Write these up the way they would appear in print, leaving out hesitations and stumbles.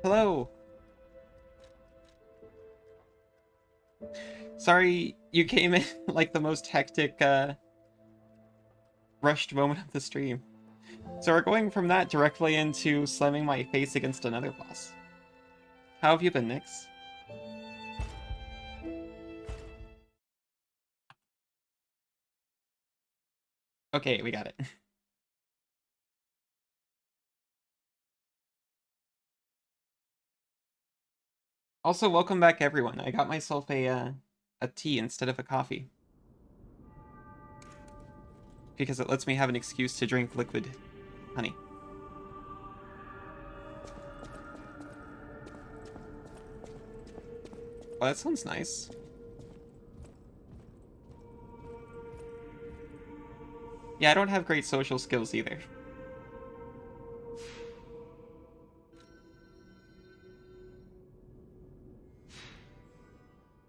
Hello! Sorry you came in like the most hectic, rushed moment of the stream. So we're going from that directly into slamming my face against another boss. How have you been, Nyx? Okay, we got it. Also, welcome back everyone. I got myself a tea instead of a coffee. Because it lets me have an excuse to drink liquid honey. Well, that sounds nice. Yeah, I don't have great social skills either.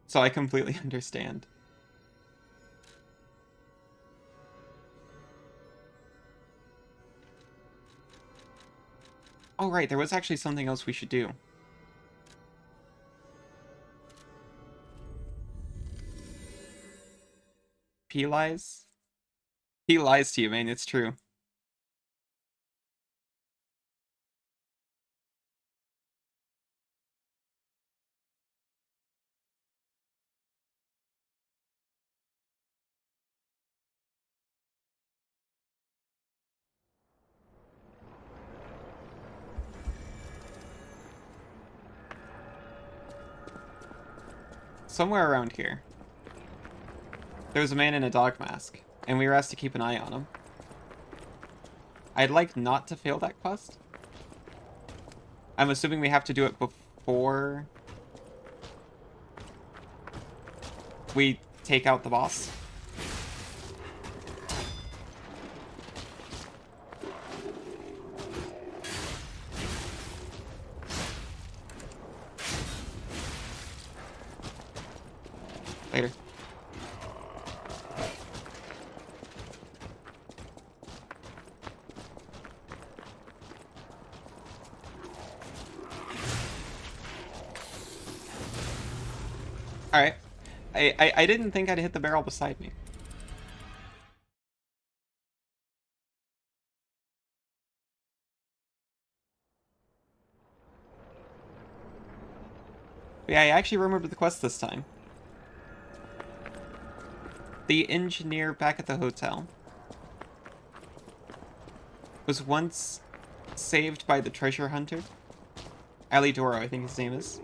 So I completely understand. Oh right, there was actually something else we should do. He lies? He lies to you, man, it's true. Somewhere around here. There was a man in a dog mask, and we were asked to keep an eye on him. I'd like not to fail that quest. I'm assuming we have to do it before we take out the boss. Later. Alright. I didn't think I'd hit the barrel beside me. But yeah, I actually remembered the quest this time. The engineer back at the hotel was once saved by the treasure hunter. Alidoro, I think his name is.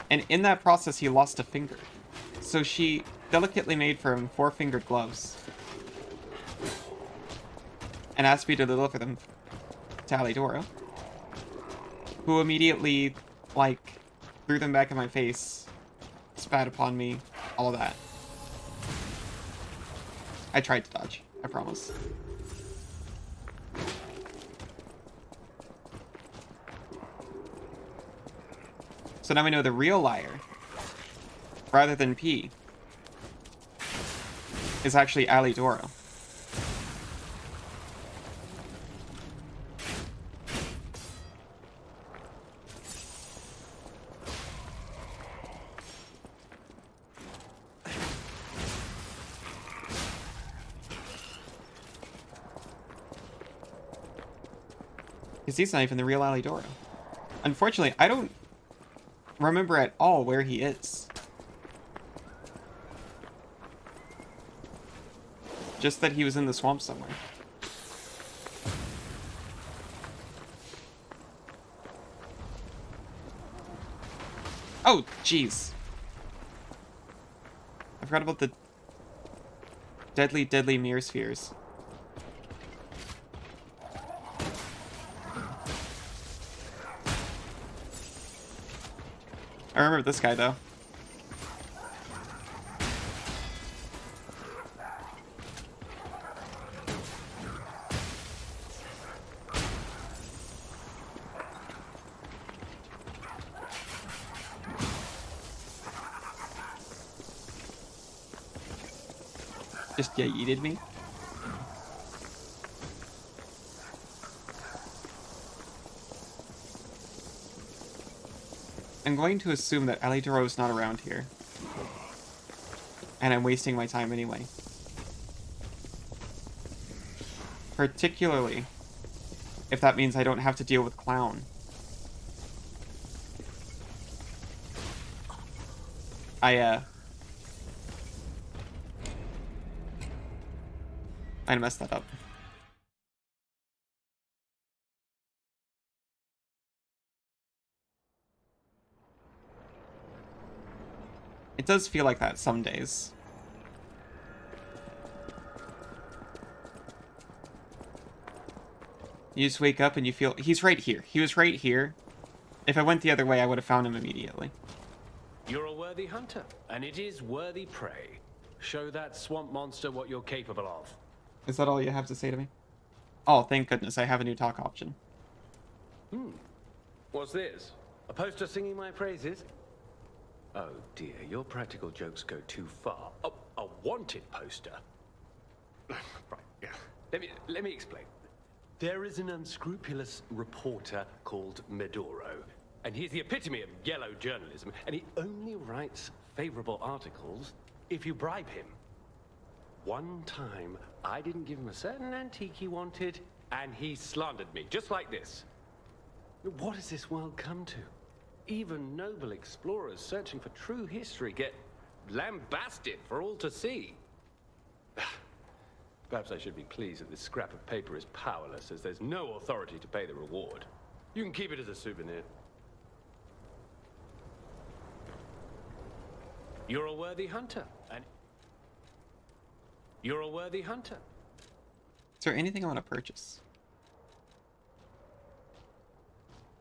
And in that process, he lost a finger. So she delicately made for him 4-fingered gloves. And asked me to deliver them to Alidoro. Who immediately, like, threw them back in my face, spat upon me, all of that. I tried to dodge, I promise. So now we know the real liar, rather than P, is actually Alidoro. Because he's not even the real Alidoro. Unfortunately, I don't remember at all where he is. Just that he was in the swamp somewhere. Oh, jeez. I forgot about the deadly, deadly mirror spheres. I remember this guy, though. Just, yeah, yeeted me. I'm going to assume that Alidoro's not around here. And I'm wasting my time anyway. Particularly if that means I don't have to deal with Clown. I messed that up. It does feel like that some days. You just wake up and you feel... He's right here. He was right here. If I went the other way, I would have found him immediately. You're a worthy hunter, and it is worthy prey. Show that swamp monster what you're capable of. Is that all you have to say to me? Oh, thank goodness, I have a new talk option. What's this? A poster singing my praises? Oh dear, your practical jokes go too far. Oh, a wanted poster? Right, yeah. Let me explain. There is an unscrupulous reporter called Medoro, and he's the epitome of yellow journalism, and he only writes favorable articles if you bribe him. One time, I didn't give him a certain antique he wanted, and he slandered me, just like this. What has this world come to? Even noble explorers searching for true history get lambasted for all to see. Perhaps I should be pleased that this scrap of paper is powerless, as there's no authority to pay the reward. You can keep it as a souvenir. You're a worthy hunter, and... You're a worthy hunter. Is there anything I want to purchase?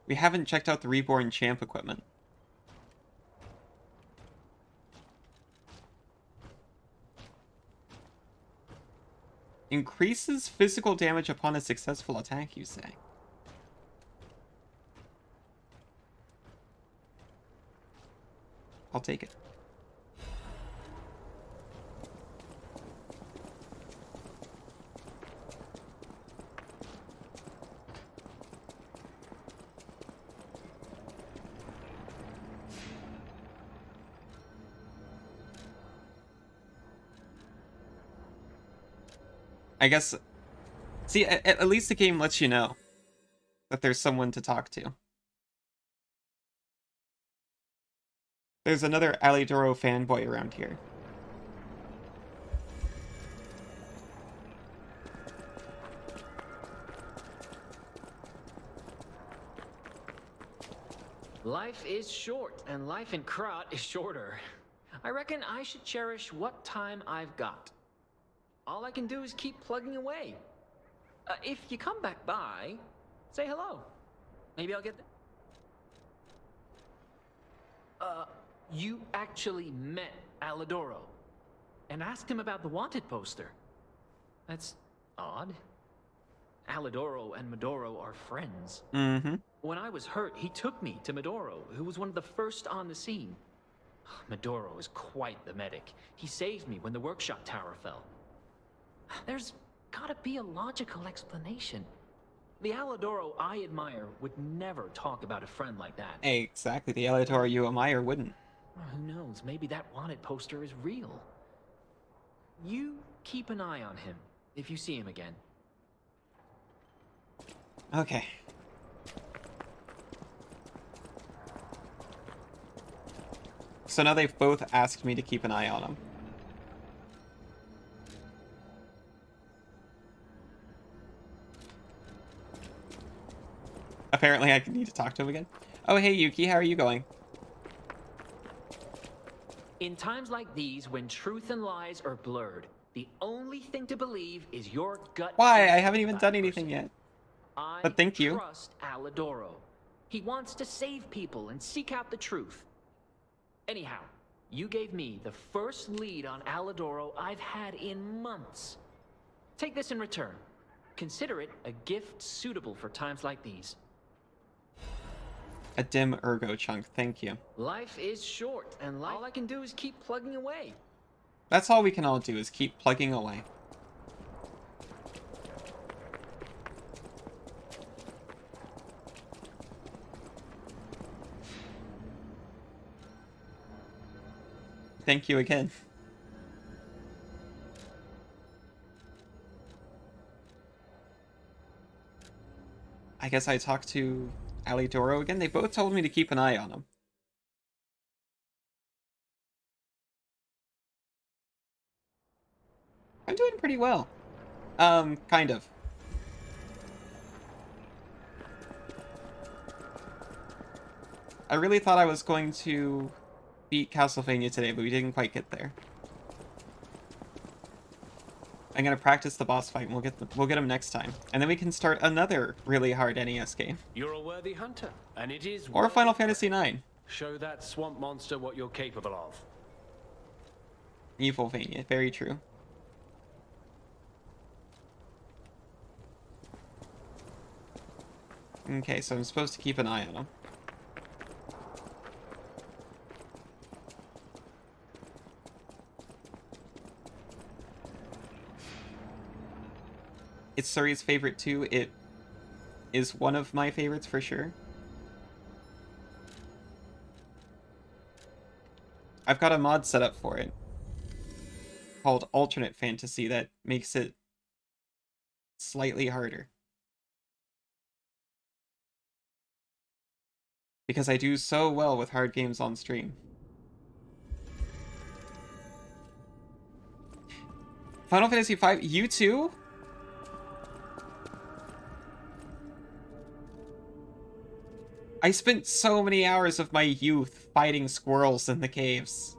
We haven't checked out the Reborn Champ equipment. Increases physical damage upon a successful attack, you say? I'll take it. I guess... See, at least the game lets you know that there's someone to talk to. There's another Alidoro fanboy around here. Life is short, and life in Krat is shorter. I reckon I should cherish what time I've got. All I can do is keep plugging away. If you come back by, say hello. Maybe I'll get you actually met Alidoro and asked him about the wanted poster. That's odd. Alidoro and Medoro are friends. Mm-hmm. When I was hurt, he took me to Medoro, who was one of the first on the scene. Medoro is quite the medic. He saved me when the workshop tower fell. There's gotta be a logical explanation. The Alidoro I admire would never talk about a friend like that. Exactly, the Alidoro you admire wouldn't. Who knows, maybe that wanted poster is real. You keep an eye on him, if you see him again. Okay. So now they've both asked me to keep an eye on him. Apparently I need to talk to him again. Oh, hey Yuki, how are you going? In times like these, when truth and lies are blurred, the only thing to believe is your gut. Why? I haven't even done anything yet. But thank you. I trust Alidoro. He wants to save people and seek out the truth. Anyhow, you gave me the first lead on Alidoro I've had in months. Take this in return. Consider it a gift suitable for times like these. A dim ergo chunk, thank you. Life is short, and all I can do is keep plugging away. That's all we can all do, is keep plugging away. Thank you again. I guess I talked to Alidoro again. They both told me to keep an eye on him. I'm doing pretty well. Kind of. I really thought I was going to beat Castlevania today, but we didn't quite get there. I'm gonna practice the boss fight, and we'll get him next time, and then we can start another really hard NES game. You're a worthy hunter, and it is. Or Final Fantasy IX. Show that swamp monster what you're capable of. Evilvania, very true. Okay, so I'm supposed to keep an eye on him. It's Suri's favorite too. It is one of my favorites for sure. I've got a mod set up for it called Alternate Fantasy that makes it slightly harder. Because I do so well with hard games on stream. Final Fantasy V, you too? I spent so many hours of my youth fighting squirrels in the caves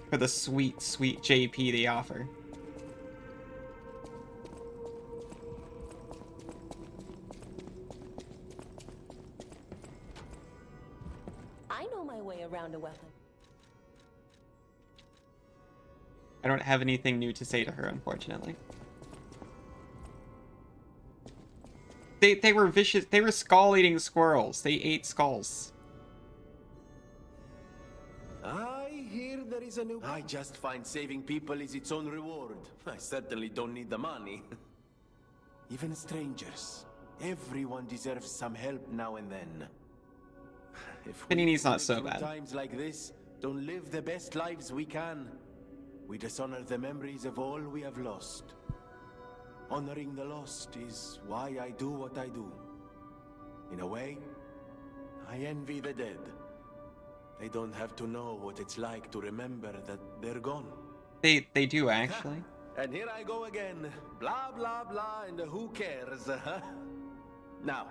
for the sweet, sweet JP they offer. I know my way around a weapon. I don't have anything new to say to her, unfortunately. They were vicious. They were skull-eating squirrels. They ate skulls. I hear there is a new... I just find saving people is its own reward. I certainly don't need the money. Even strangers. Everyone deserves some help now and then. If Panini's not so through bad. Times like this, don't live the best lives we can. We dishonor the memories of all we have lost. Honoring the lost is why I do what I do. In a way, I envy the dead. They don't have to know what it's like to remember that they're gone. They do, actually. And here I go again. Blah, blah, blah, and who cares, huh? Now,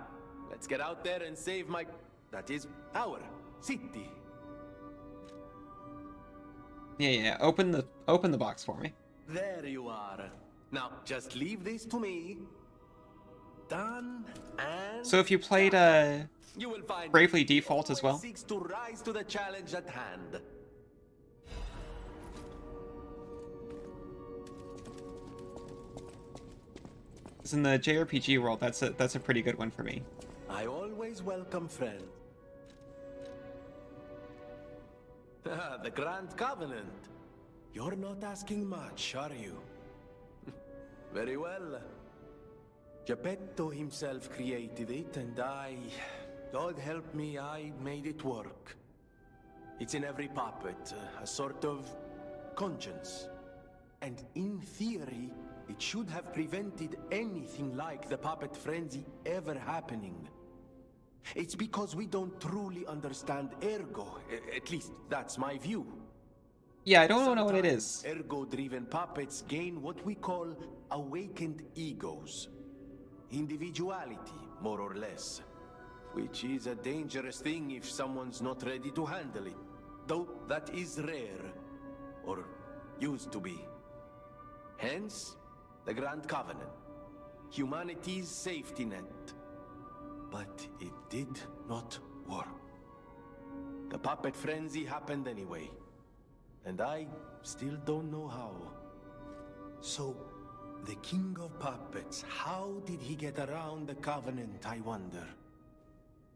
let's get out there and save my... that is, our city. Yeah. Open the box for me. There you are. Now, just leave this to me. Done and... So if you played you will find Bravely Default as well? seeks to rise to the challenge at hand. It's in the JRPG world. That's a pretty good one for me. I always welcome friends. The Grand Covenant. You're not asking much, are you? Very well. Geppetto himself created it, and God help me, I made it work. It's in every puppet, a sort of conscience. And in theory, it should have prevented anything like the puppet frenzy ever happening. It's because we don't truly understand ergo. At least, that's my view. Yeah, I don't know what it is. Ergo-driven puppets gain what we call awakened egos. Individuality, more or less. Which is a dangerous thing if someone's not ready to handle it. Though that is rare. Or used to be. Hence, the Grand Covenant. Humanity's safety net. But it did not work. The puppet frenzy happened anyway. And I still don't know how. So, the King of Puppets, how did he get around the Covenant, I wonder?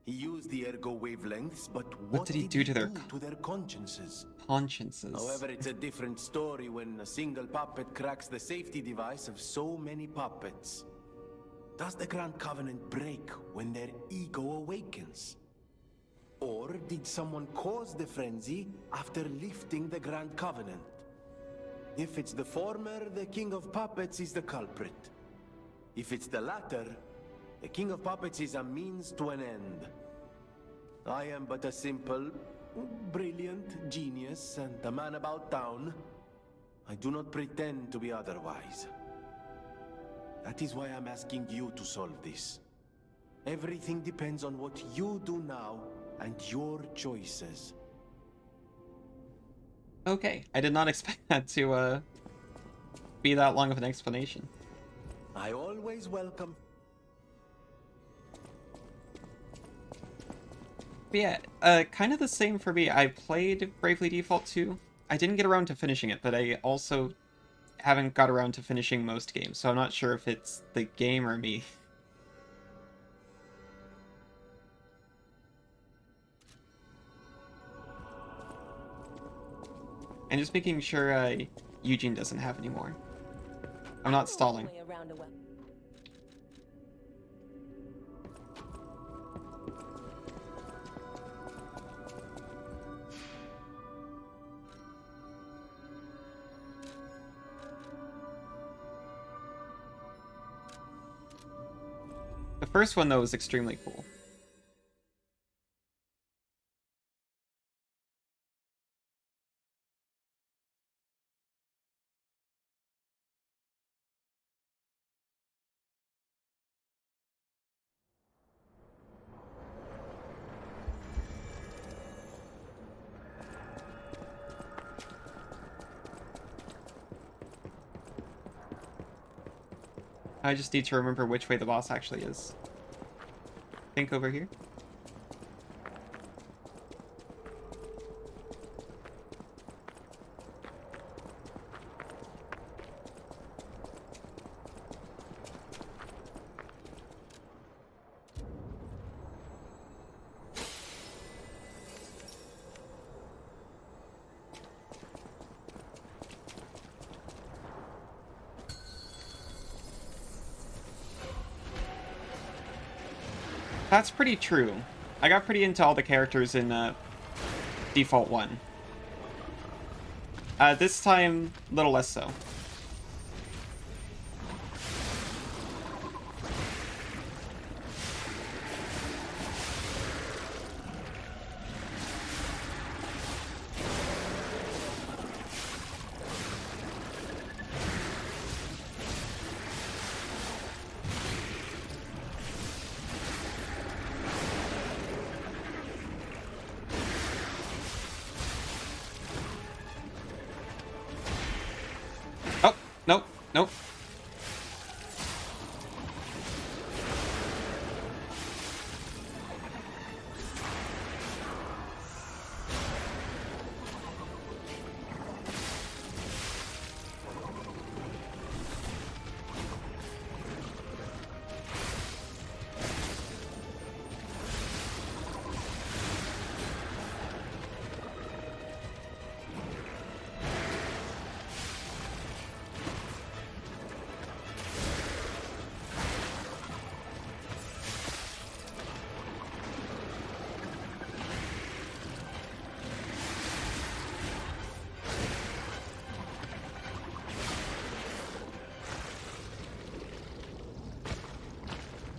He used the ergo wavelengths, but what did he do to their consciences? Consciences. However, it's a different story when a single puppet cracks the safety device of so many puppets. Does the Grand Covenant break when their ego awakens? Or did someone cause the frenzy after lifting the Grand Covenant? If it's the former, the King of Puppets is the culprit. If it's the latter, the King of Puppets is a means to an end. I am but a simple, brilliant genius and a man about town. I do not pretend to be otherwise. That is why I'm asking you to solve this. Everything depends on what you do now and your choices. Okay, I did not expect that to be that long of an explanation. I always welcome... But yeah, kind of the same for me. I played Bravely Default 2. I didn't get around to finishing it, but I also haven't got around to finishing most games, so I'm not sure if it's the game or me. And just making sure Eugene doesn't have any more. I'm not stalling. The first one, though, was extremely cool. I just need to remember which way the boss actually is. Think over here. That's pretty true. I got pretty into all the characters in Default 1. This time, a little less so. Nope, nope.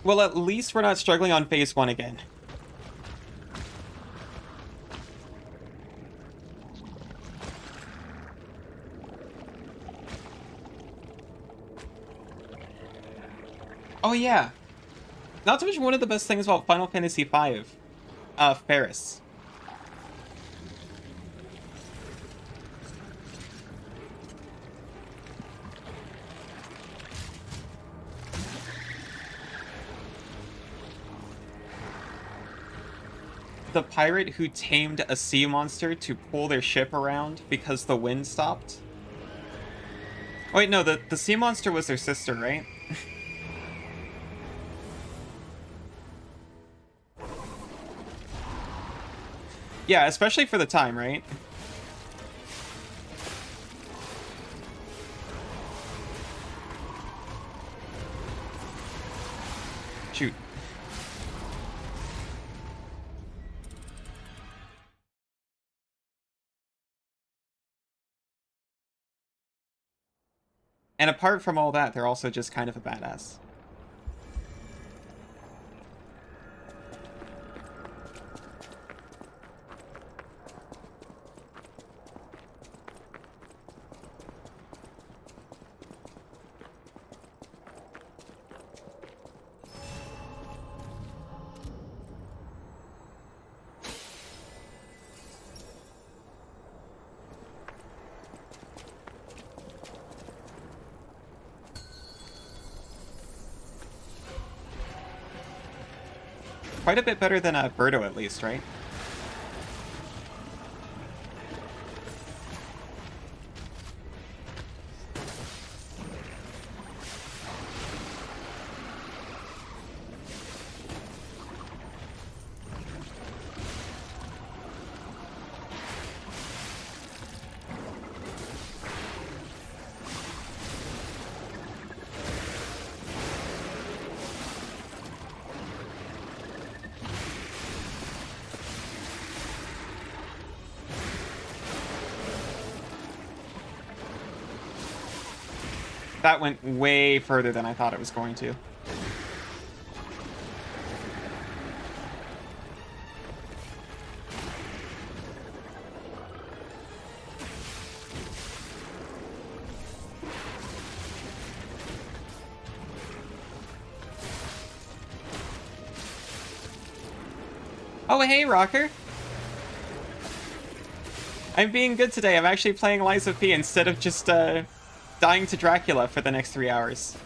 Well, at least we're not struggling on phase 1 again. Oh yeah. Not to mention one of the best things about Final Fantasy V. Ferris. The pirate who tamed a sea monster to pull their ship around because the wind stopped. Oh, wait, no, the sea monster was their sister, right? Yeah, especially for the time, right? Shoot. And apart from all that, they're also just kind of a badass. Quite a bit better than a Birdo, at least, right? That went way further than I thought it was going to. Oh, hey, Rocker. I'm being good today. I'm actually playing Live2d instead of just, dying to Dracula for the next 3 hours.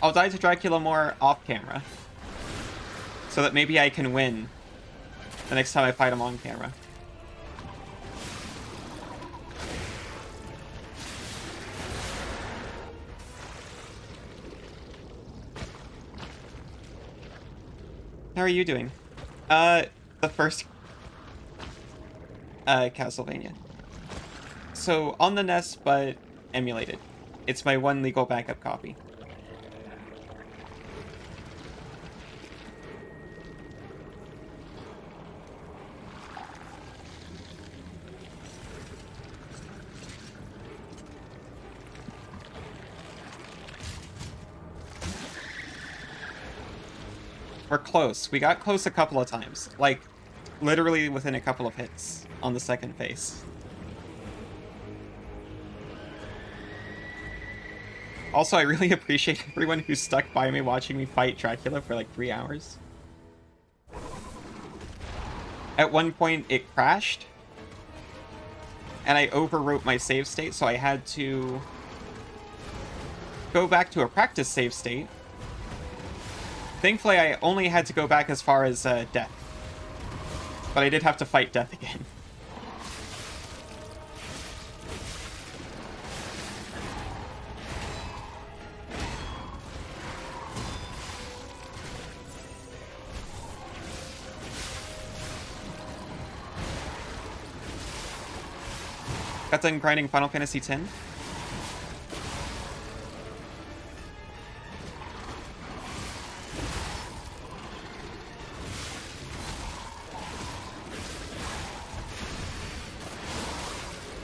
I'll die to Dracula more off camera, so that maybe I can win the next time I fight him on camera. How are you doing? The first Castlevania. So on the NES, but emulated. It's my one legal backup copy. We're close. We got close a couple of times. Like, literally within a couple of hits on the second phase. Also, I really appreciate everyone who stuck by me watching me fight Dracula for like 3 hours. At one point, it crashed. And I overwrote my save state, so I had to go back to a practice save state. Thankfully, I only had to go back as far as death. But I did have to fight death again. Got done grinding Final Fantasy X.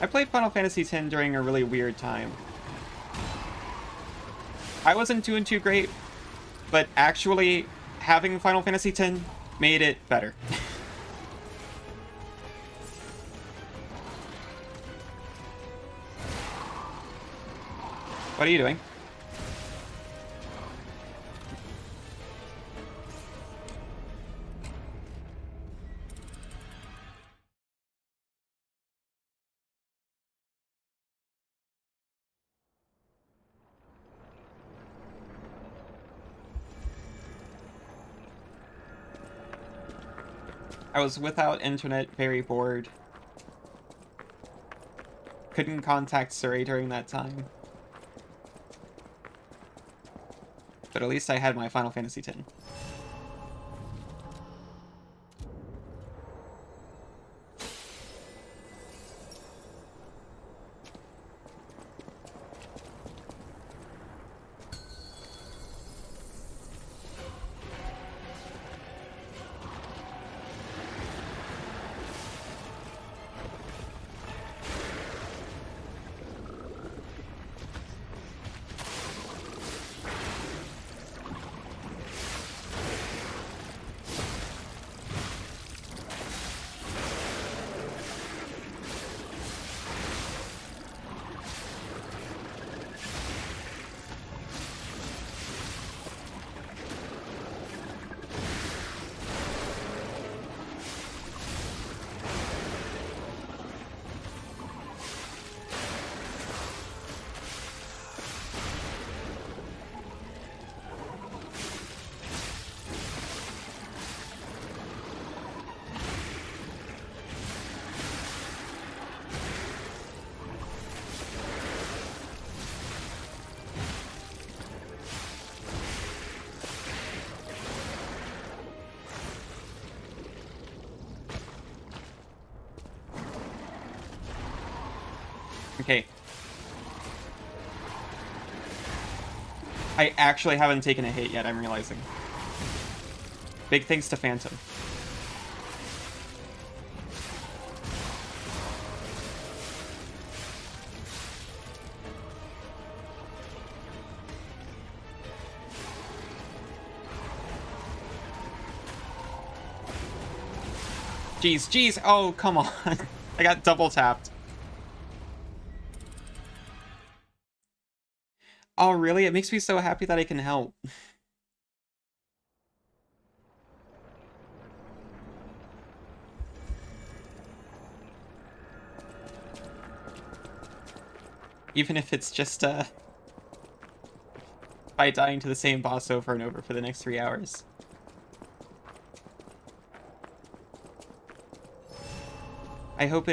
I played Final Fantasy X during a really weird time. I wasn't doing too great, but actually having Final Fantasy X made it better. What are you doing? I was without internet, very bored. Couldn't contact Surrey during that time. But at least I had my Final Fantasy X. Okay. I actually haven't taken a hit yet, I'm realizing. Big thanks to Phantom. Jeez, jeez. Oh, come on. I got double tapped. Oh, really? It makes me so happy that I can help. Even if it's just, by dying to the same boss over and over for the next 3 hours. I hope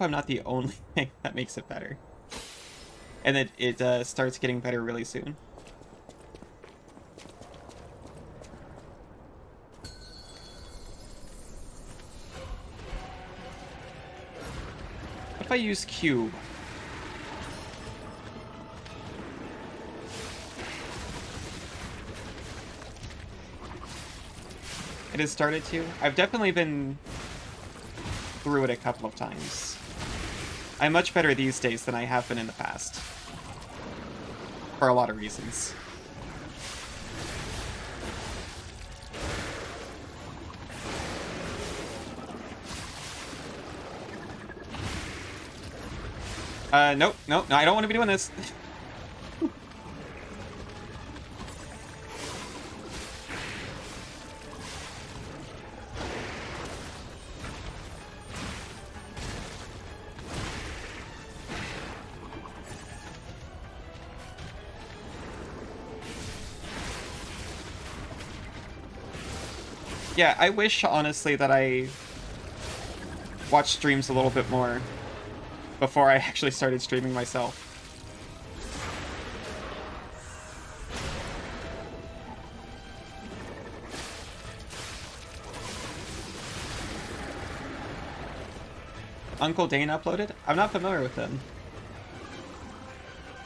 I'm not the only thing that makes it better. And that it starts getting better really soon. What if I use Cube? It has started to. I've definitely been through it a couple of times. I'm much better these days than I have been in the past. For a lot of reasons. Nope, no, I don't want to be doing this. Yeah, I wish, honestly, that I watched streams a little bit more before I actually started streaming myself. Uncle Dane uploaded? I'm not familiar with them.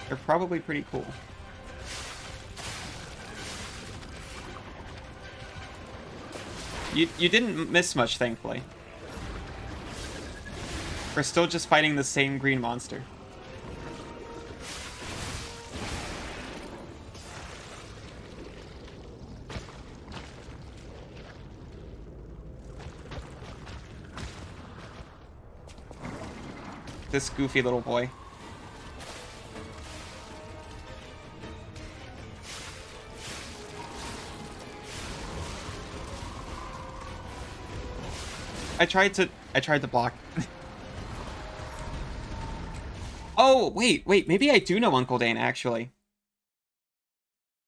They're probably pretty cool. You didn't miss much, thankfully. We're still just fighting the same green monster. This goofy little boy. I tried to block. Oh, wait, maybe I do know Uncle Dane, actually.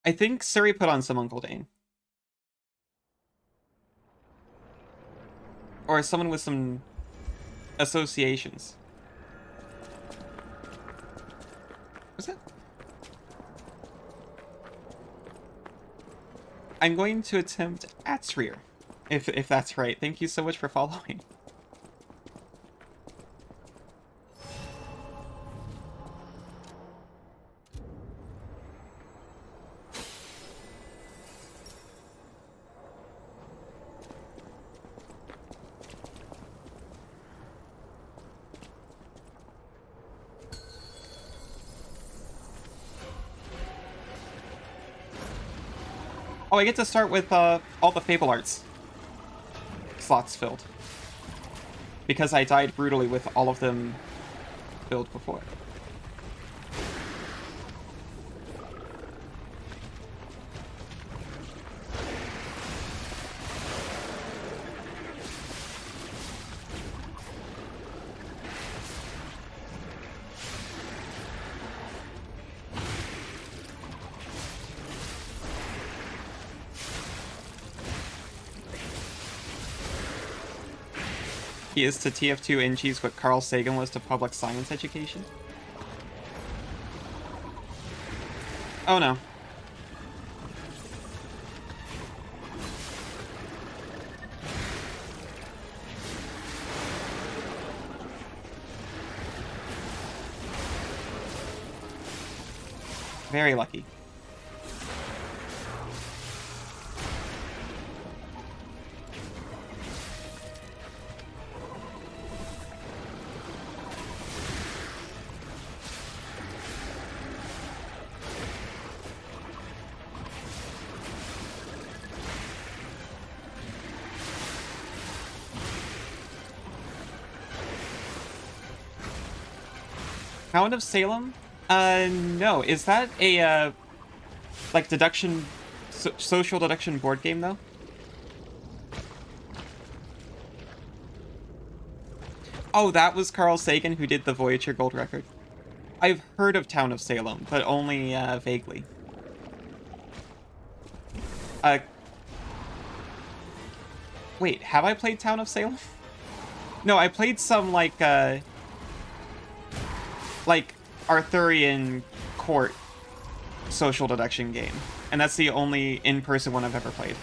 I think Suri put on some Uncle Dane. Or someone with some associations. What's that? I'm going to attempt Atsreer. If that's right. Thank you so much for following. Oh, I get to start with all the Fable Arts slots filled. Because I died brutally with all of them filled before. He is to TF2 NGs what Carl Sagan was to public science education. Oh no. Very lucky. Hound of Salem? No. Is that a, like, deduction, social deduction board game, though? Oh, that was Carl Sagan who did the Voyager Gold Record. I've heard of Town of Salem, but only, vaguely. Wait, have I played Town of Salem? No, I played some, like Arthurian court social deduction game. And that's the only in-person one I've ever played.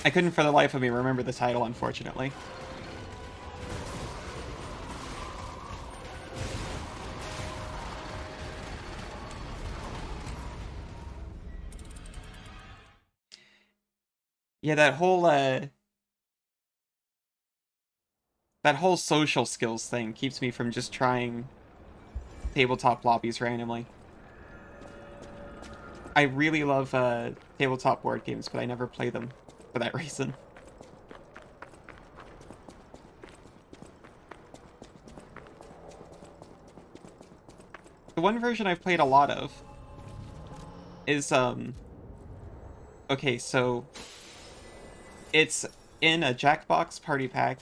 I couldn't for the life of me remember the title, unfortunately. Yeah, that whole social skills thing keeps me from just trying tabletop lobbies randomly. I really love tabletop board games, but I never play them for that reason. The one version I've played a lot of is, okay, so it's in a Jackbox party pack,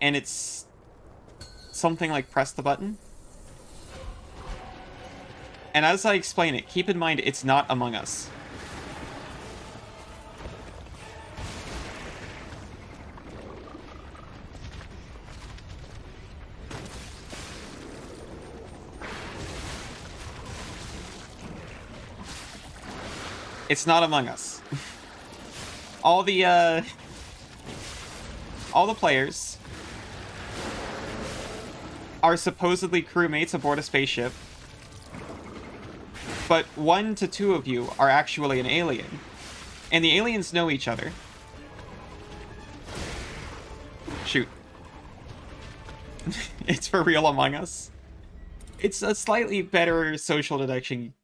and it's something like press the button. And as I explain it, keep in mind it's not Among Us. It's not Among Us. All the players are supposedly crewmates aboard a spaceship, but 1 to 2 of you are actually an alien, and the aliens know each other. Shoot. It's for real Among Us. It's a slightly better social deduction.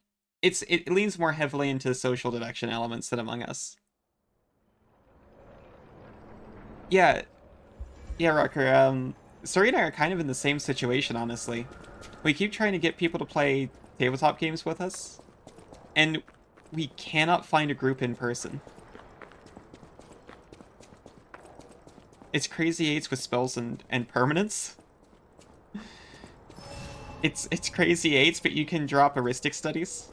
It leans more heavily into social deduction elements than Among Us. Yeah, Rucker, Suri and I are kind of in the same situation, honestly. We keep trying to get people to play tabletop games with us, and we cannot find a group in person. It's Crazy 8s with spells and permanents. It's Crazy 8s, but you can drop heuristic studies.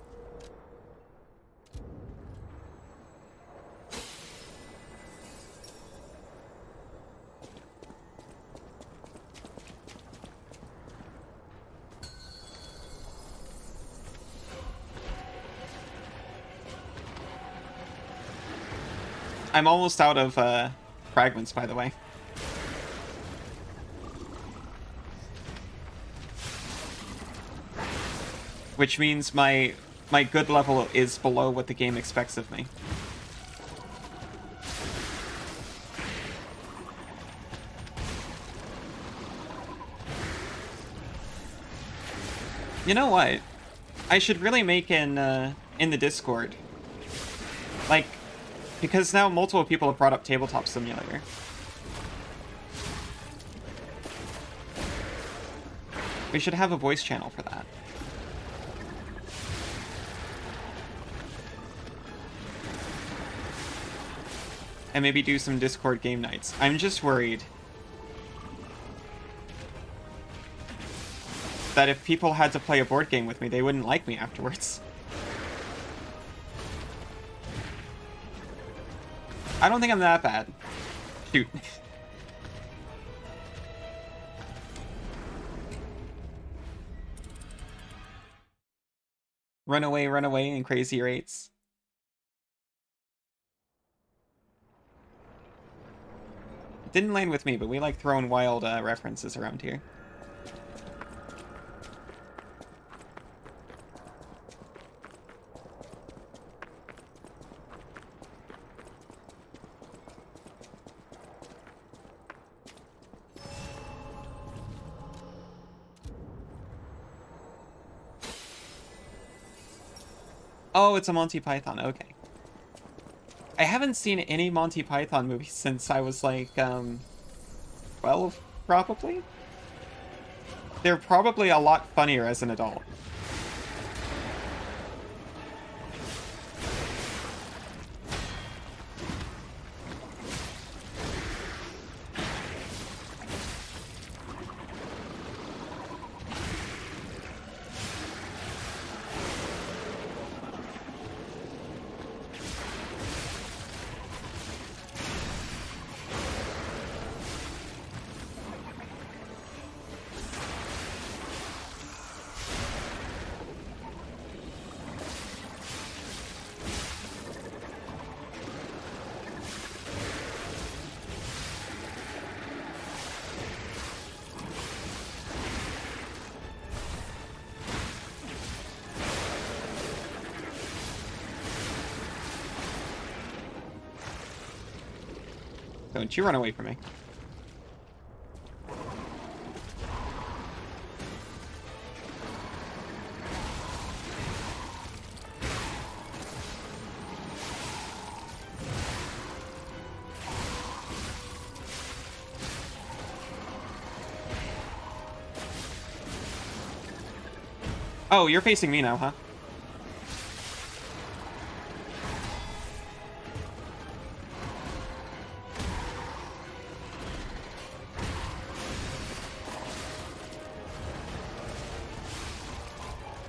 I'm almost out of fragments, by the way. Which means my good level is below what the game expects of me. You know what? I should really make in the Discord, like, because now multiple people have brought up Tabletop Simulator. We should have a voice channel for that. And maybe do some Discord game nights. I'm just worried that if people had to play a board game with me, they wouldn't like me afterwards. I don't think I'm that bad. Shoot. Runaway, and Crazy 8s. Didn't land with me, but we like throwing wild references around here. Oh, it's a Monty Python. Okay. I haven't seen any Monty Python movies since I was like 12, probably. They're probably a lot funnier as an adult. Don't you run away from me. Oh, you're facing me now, huh?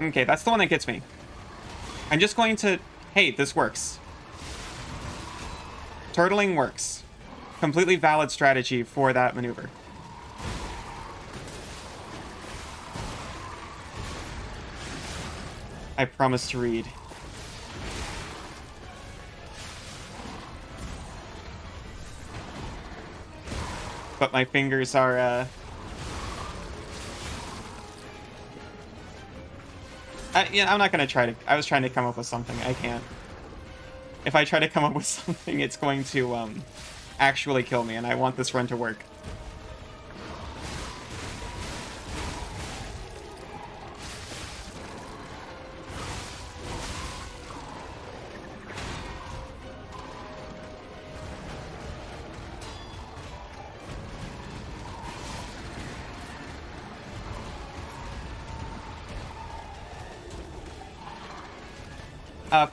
Okay, that's the one that gets me. I'm just going to... Hey, this works. Turtling works. Completely valid strategy for that maneuver. I promise to read. But my fingers are, yeah, I'm not gonna try to... I was trying to come up with something. I can't. If I try to come up with something, it's going to, actually kill me, and I want this run to work.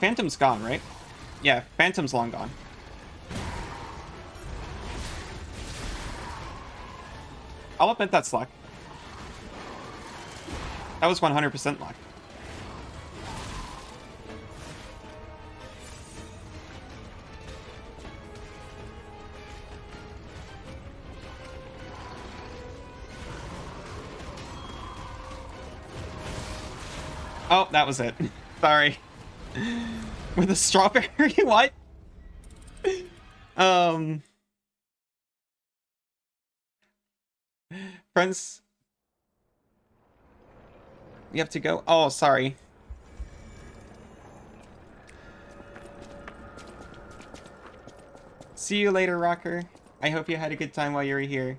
Phantom's gone, right? Yeah, Phantom's long gone. I'll admit that's luck. That was 100% luck. Oh, that was it. Sorry. With a strawberry? What? Friends? You have to go? Oh, sorry. See you later, Rocker. I hope you had a good time while you were here.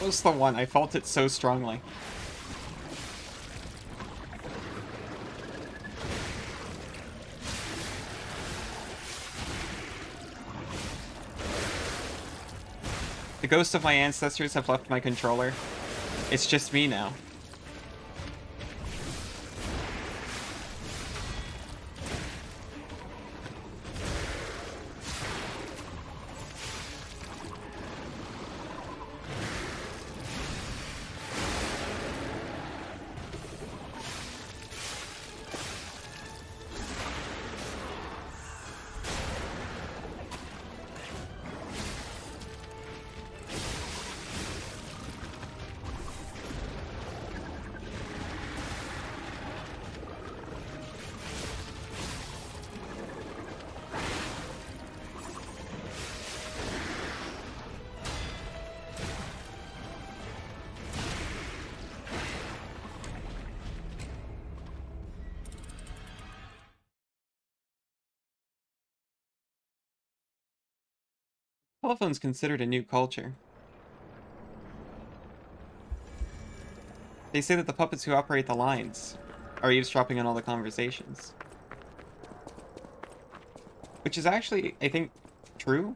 Was the one. I felt it so strongly. The ghosts of my ancestors have left my controller. It's just me now. Telephone's considered a new culture. They say that the puppets who operate the lines are eavesdropping on all the conversations. Which is actually, I think, true.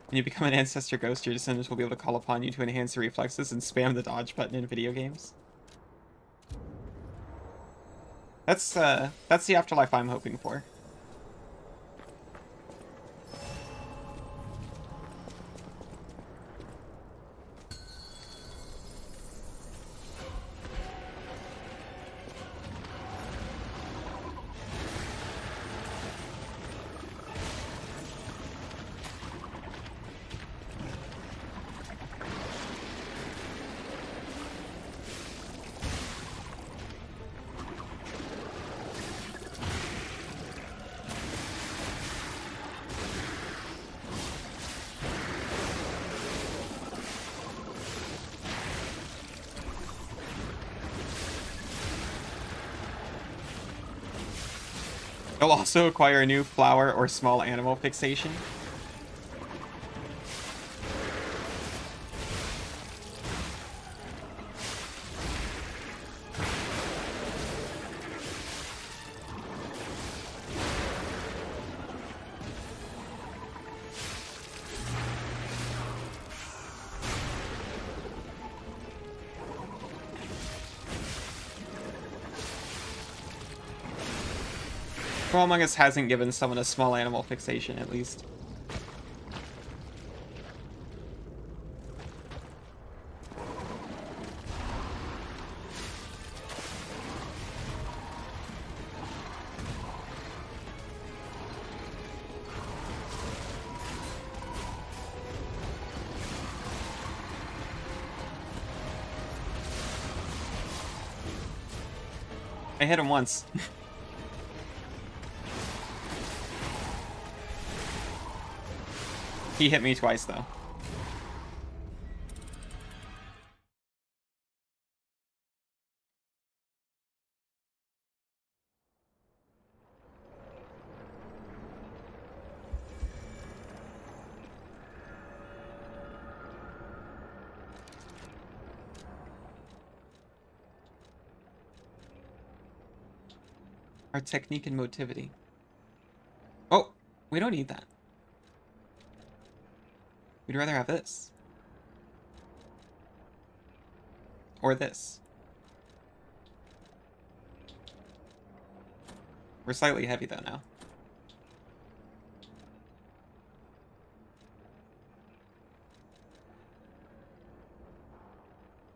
When you become an ancestor ghost, your descendants will be able to call upon you to enhance your reflexes and spam the dodge button in video games. That's the afterlife I'm hoping for. You'll also acquire a new flower or small animal fixation. Well, Among Us hasn't given someone a small animal fixation, at least. I hit him once. He hit me twice, though. Our technique and motivity. Oh, we don't need that. We'd rather have this. Or this. We're slightly heavy though now.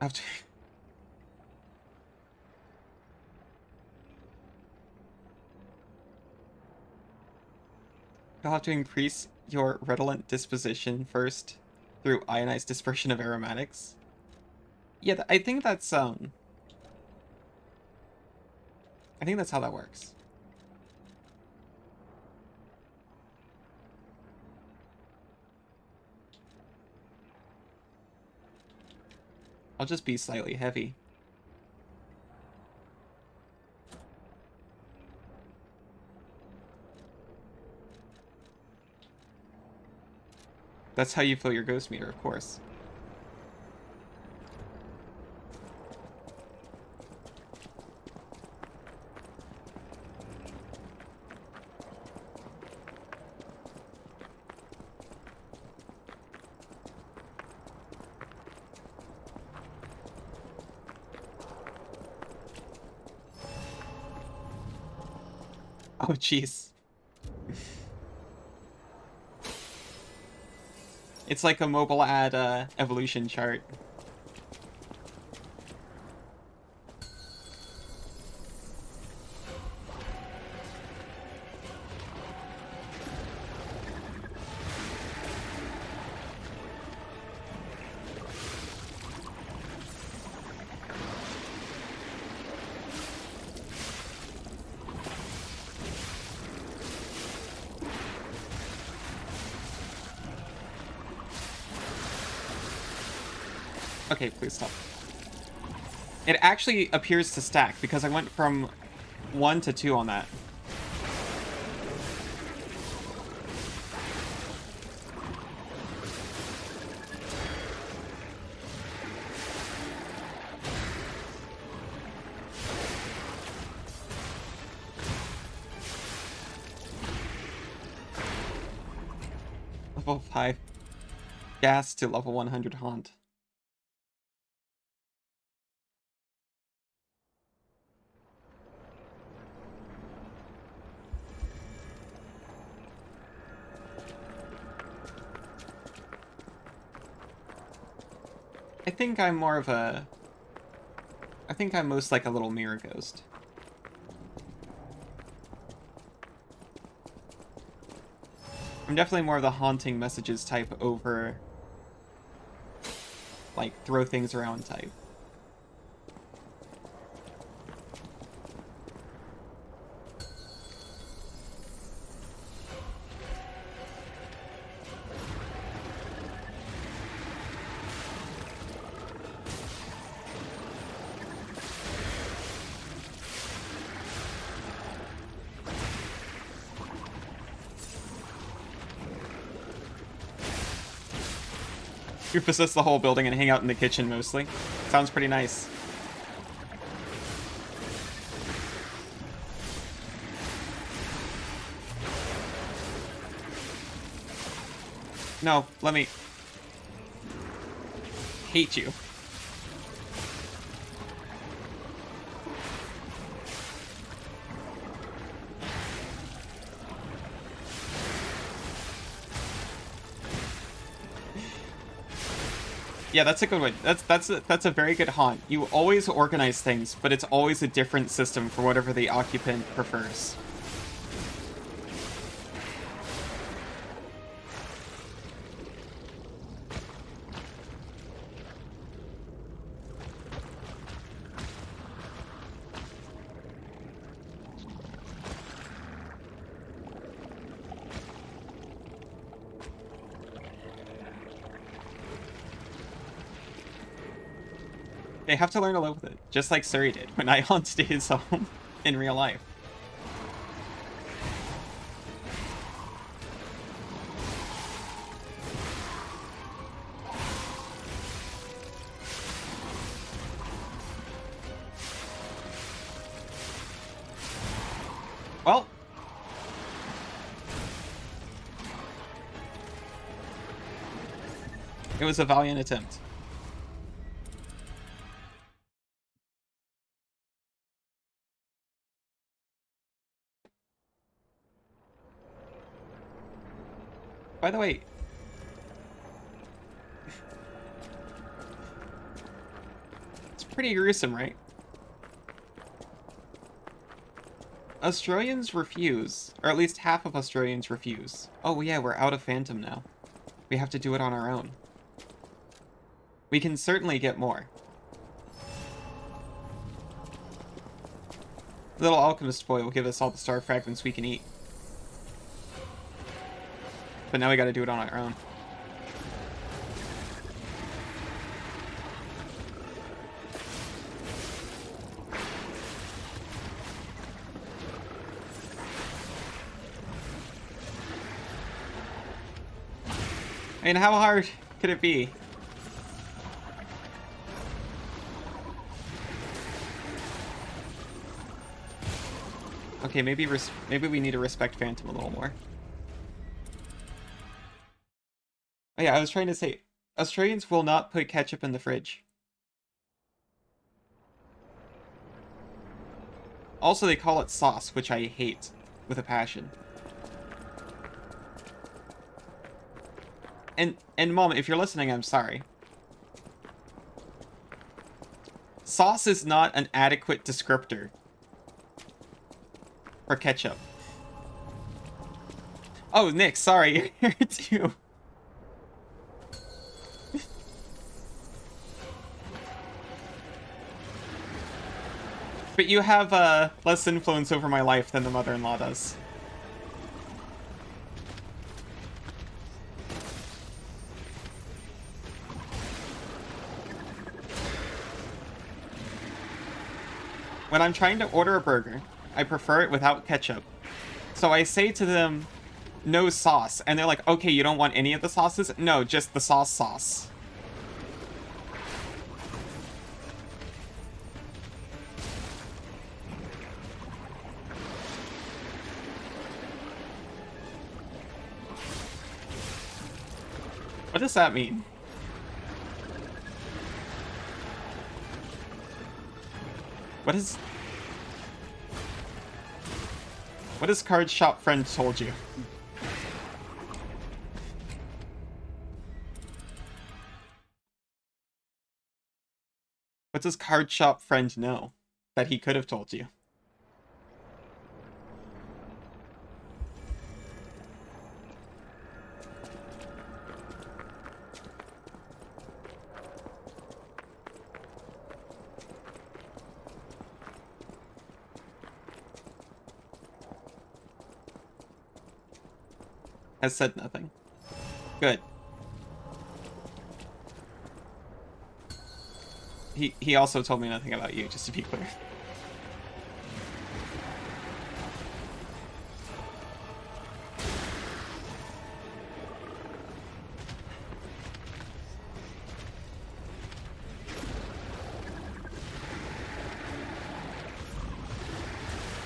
After you'll have to increase your redolent disposition first through ionized dispersion of aromatics. Yeah, I think that's I think that's how that works. I'll just be slightly heavy. That's how you fill your ghost meter, of course. Oh, jeez. It's like a mobile ad evolution chart. Okay, please stop. It actually appears to stack because I went from 1 to 2 on that. level 5 gas to level 100 haunt. I think I'm more of a... I think I'm most like a little mirror ghost. I'm definitely more of the haunting messages type over, like, throw things around type. You possess the whole building and hang out in the kitchen mostly. Sounds pretty nice. No, let me... hate you. Yeah, that's a good one. That's a very good haunt. You always organize things, but it's always a different system for whatever the occupant prefers. They have to learn to live with it, just like Suri did when I haunted his home in real life. Well, it was a valiant attempt. By the way, it's pretty gruesome, right? Australians refuse, or at least half of Australians refuse. Oh yeah, we're out of Phantom now. We have to do it on our own. We can certainly get more. Little alchemist boy will give us all the star fragments we can eat. But now we gotta do it on our own. I mean, how hard could it be? Okay, maybe we need to respect Phantom a little more. Oh yeah, I was trying to say, Australians will not put ketchup in the fridge. Also, they call it sauce, which I hate with a passion. And Mom, if you're listening, I'm sorry. Sauce is not an adequate descriptor for ketchup. Oh, Nick, sorry, you're here too. But you have less influence over my life than the mother-in-law does. When I'm trying to order a burger, I prefer it without ketchup. So I say to them, no sauce. And they're like, okay, you don't want any of the sauces? No, just the sauce. What does that mean? What has card shop friend told you? What does card shop friend know that he could have told you? Has said nothing. Good. He also told me nothing about you, just to be clear.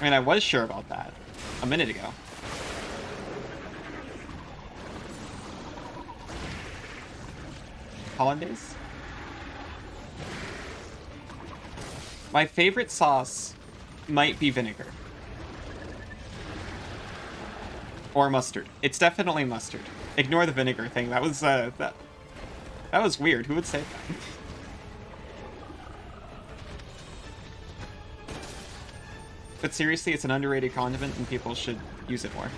I mean, I was sure about that a minute ago. Hollandaise? My favorite sauce might be vinegar. Or mustard. It's definitely mustard. Ignore the vinegar thing. That was that was weird. Who would say that? But seriously, it's an underrated condiment and people should use it more.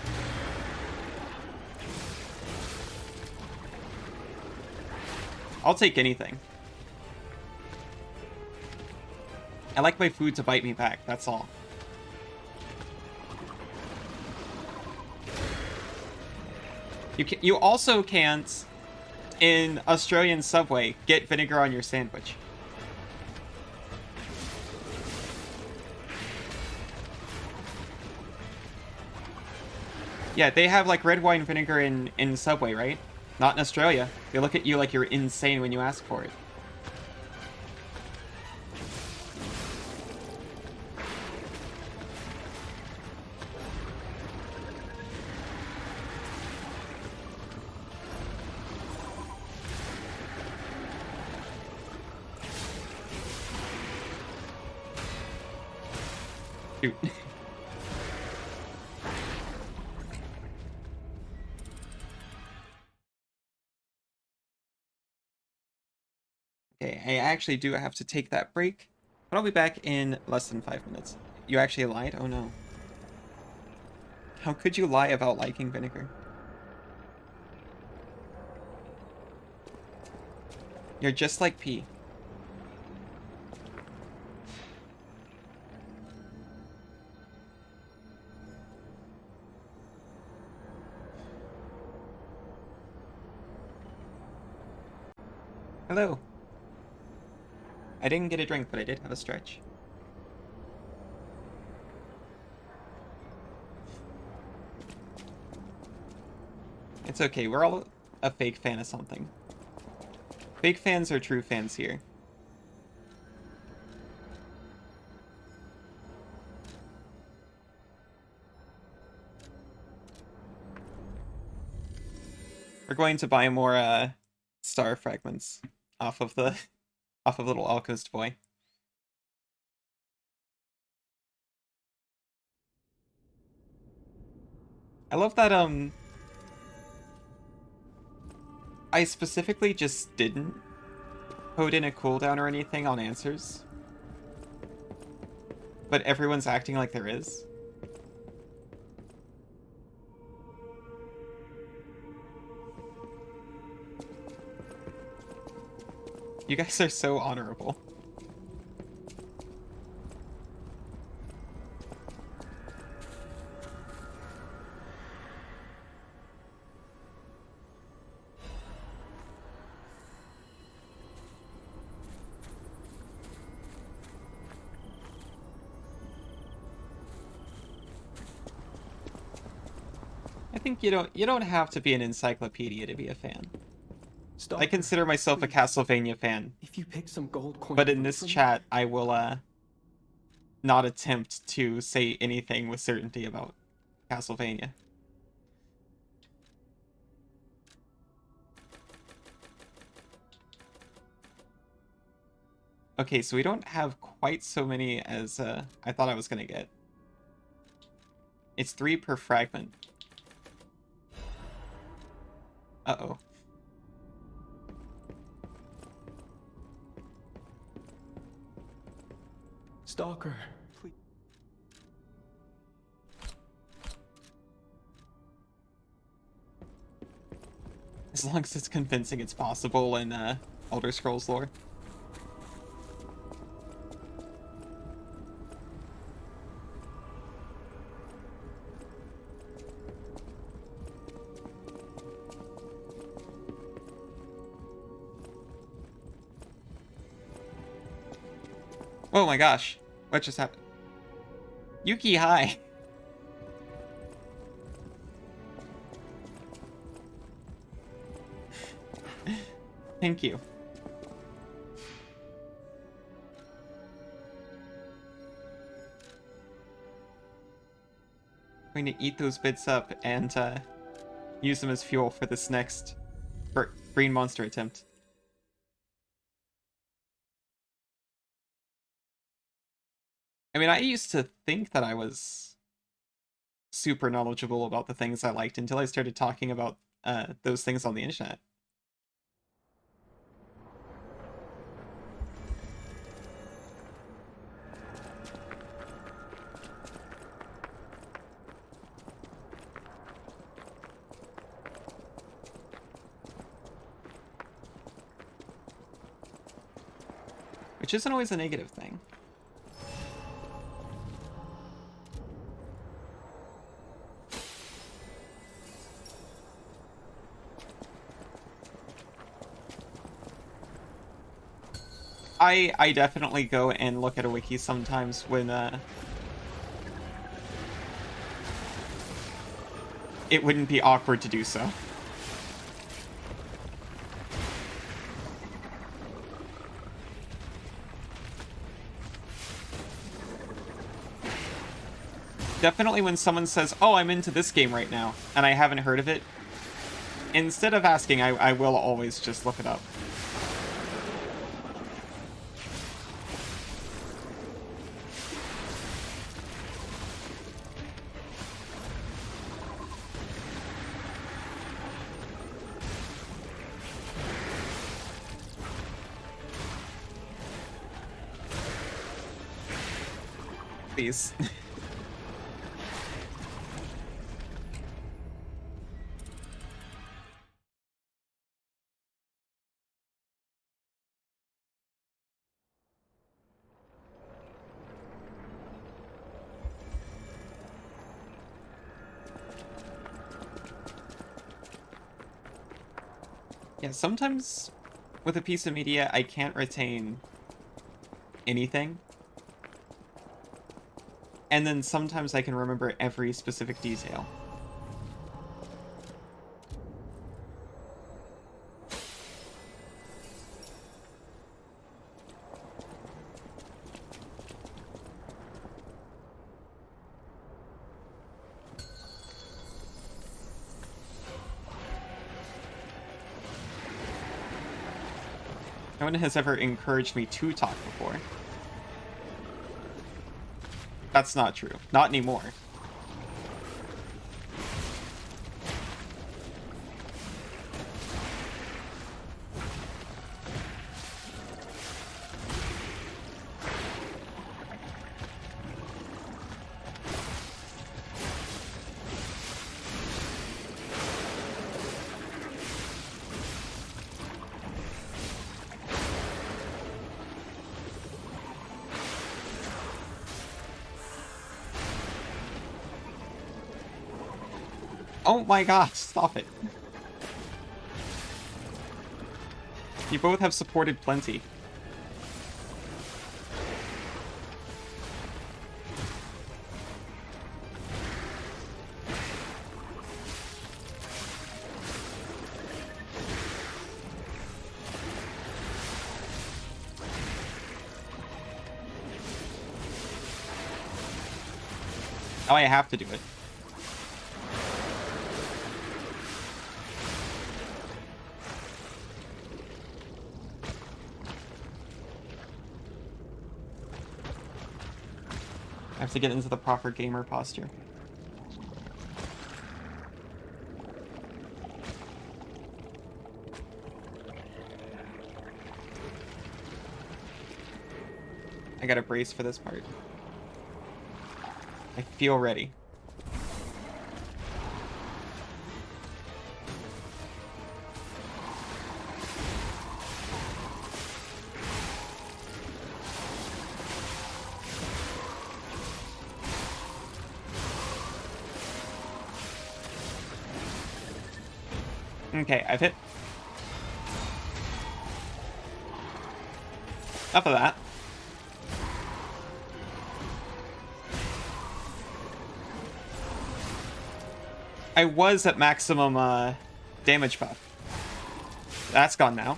I'll take anything. I like my food to bite me back, that's all. You also can't, in Australian Subway, get vinegar on your sandwich. Yeah, they have like red wine vinegar in Subway, right? Not in Australia. They look at you like you're insane when you ask for it. Shoot. Okay, I actually do have to take that break, but I'll be back in less than 5 minutes. You actually lied? Oh no. How could you lie about liking vinegar? You're just like pee. Hello. I didn't get a drink, but I did have a stretch. It's okay, we're all a fake fan of something. Fake fans are true fans here. We're going to buy more star fragments off of little Alcoast boy. I love that I specifically just didn't put in a cooldown or anything on answers. But everyone's acting like there is. You guys are so honorable. I think you don't have to be an encyclopedia to be a fan. Stop. I consider myself a Castlevania fan. If you pick some gold coin, But in this chat, I will not attempt to say anything with certainty about Castlevania. Okay, so we don't have quite so many as I thought I was gonna get. It's 3 per fragment. Uh-oh. Stalker, please. As long as it's convincing it's possible in Elder Scrolls lore. Oh my gosh. What just happened? Yuki, hi. Thank you. I'm going to eat those bits up and use them as fuel for this next green monster attempt. I mean, I used to think that I was super knowledgeable about the things I liked until I started talking about those things on the internet. Which isn't always a negative thing. I definitely go and look at a wiki sometimes when it wouldn't be awkward to do so. Definitely when someone says, oh, I'm into this game right now, and I haven't heard of it, instead of asking, I will always just look it up. Please. Yeah, sometimes with a piece of media, I can't retain anything. And then sometimes I can remember every specific detail. No one has ever encouraged me to talk before. That's not true. Not anymore. Oh my gosh, stop it. You both have supported plenty. Now I have to do it. I have to get into the proper gamer posture. I gotta brace for this part. I feel ready. Okay, I've hit. Enough of that. I was at maximum damage buff. That's gone now.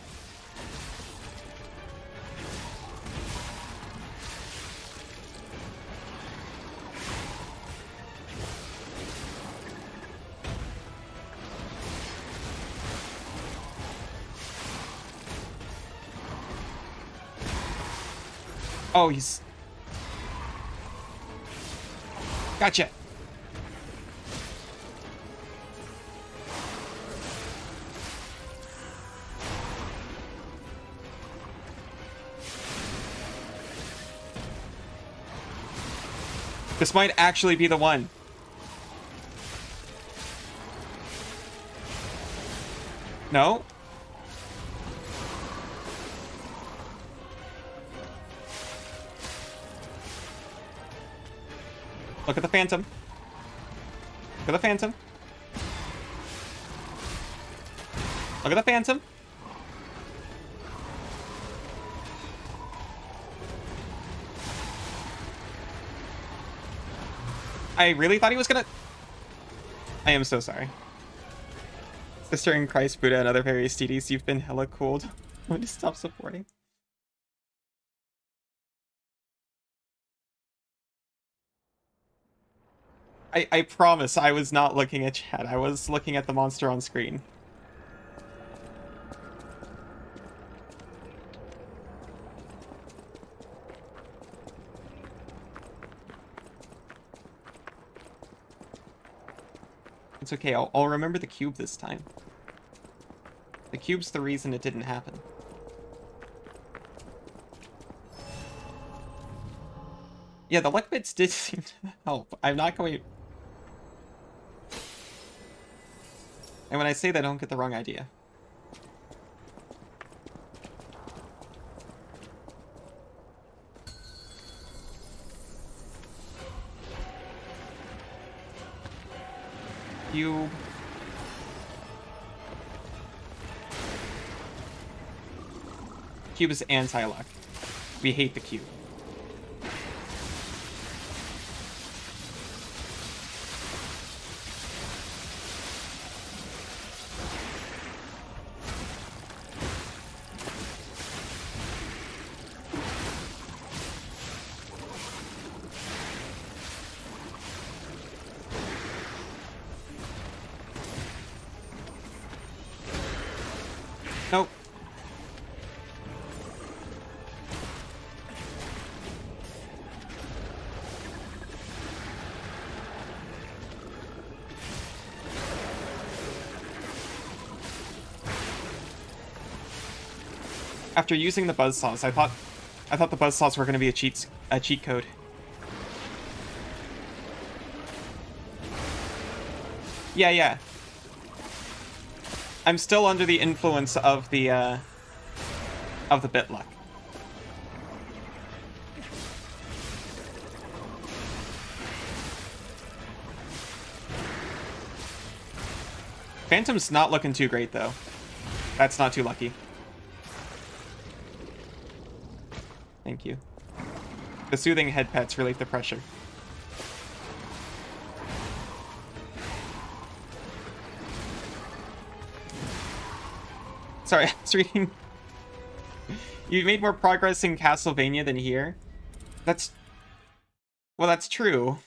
Oh, he's... Gotcha. This might actually be the one. No? Look at the Phantom. Look at the Phantom. Look at the Phantom. I really thought he was gonna... I am so sorry. Sister in Christ, Buddha, and other various deities, you've been hella cooled. I'm gonna stop supporting. I promise I was not looking at chat. I was looking at the monster on screen. It's okay, I'll remember the cube this time. The cube's the reason it didn't happen. Yeah, the luck bits did seem to help. I'm not going... And when I say that, don't get the wrong idea. Cube. Cube is anti-luck. We hate the cube. Nope. After using the buzzsaws, I thought the buzzsaws were going to be a cheat code. Yeah. I'm still under the influence of the bit luck. Phantom's not looking too great though. That's not too lucky. Thank you. The soothing head pets relieve the pressure. Sorry, I was reading. You made more progress in Castlevania than here? That's... Well, that's true.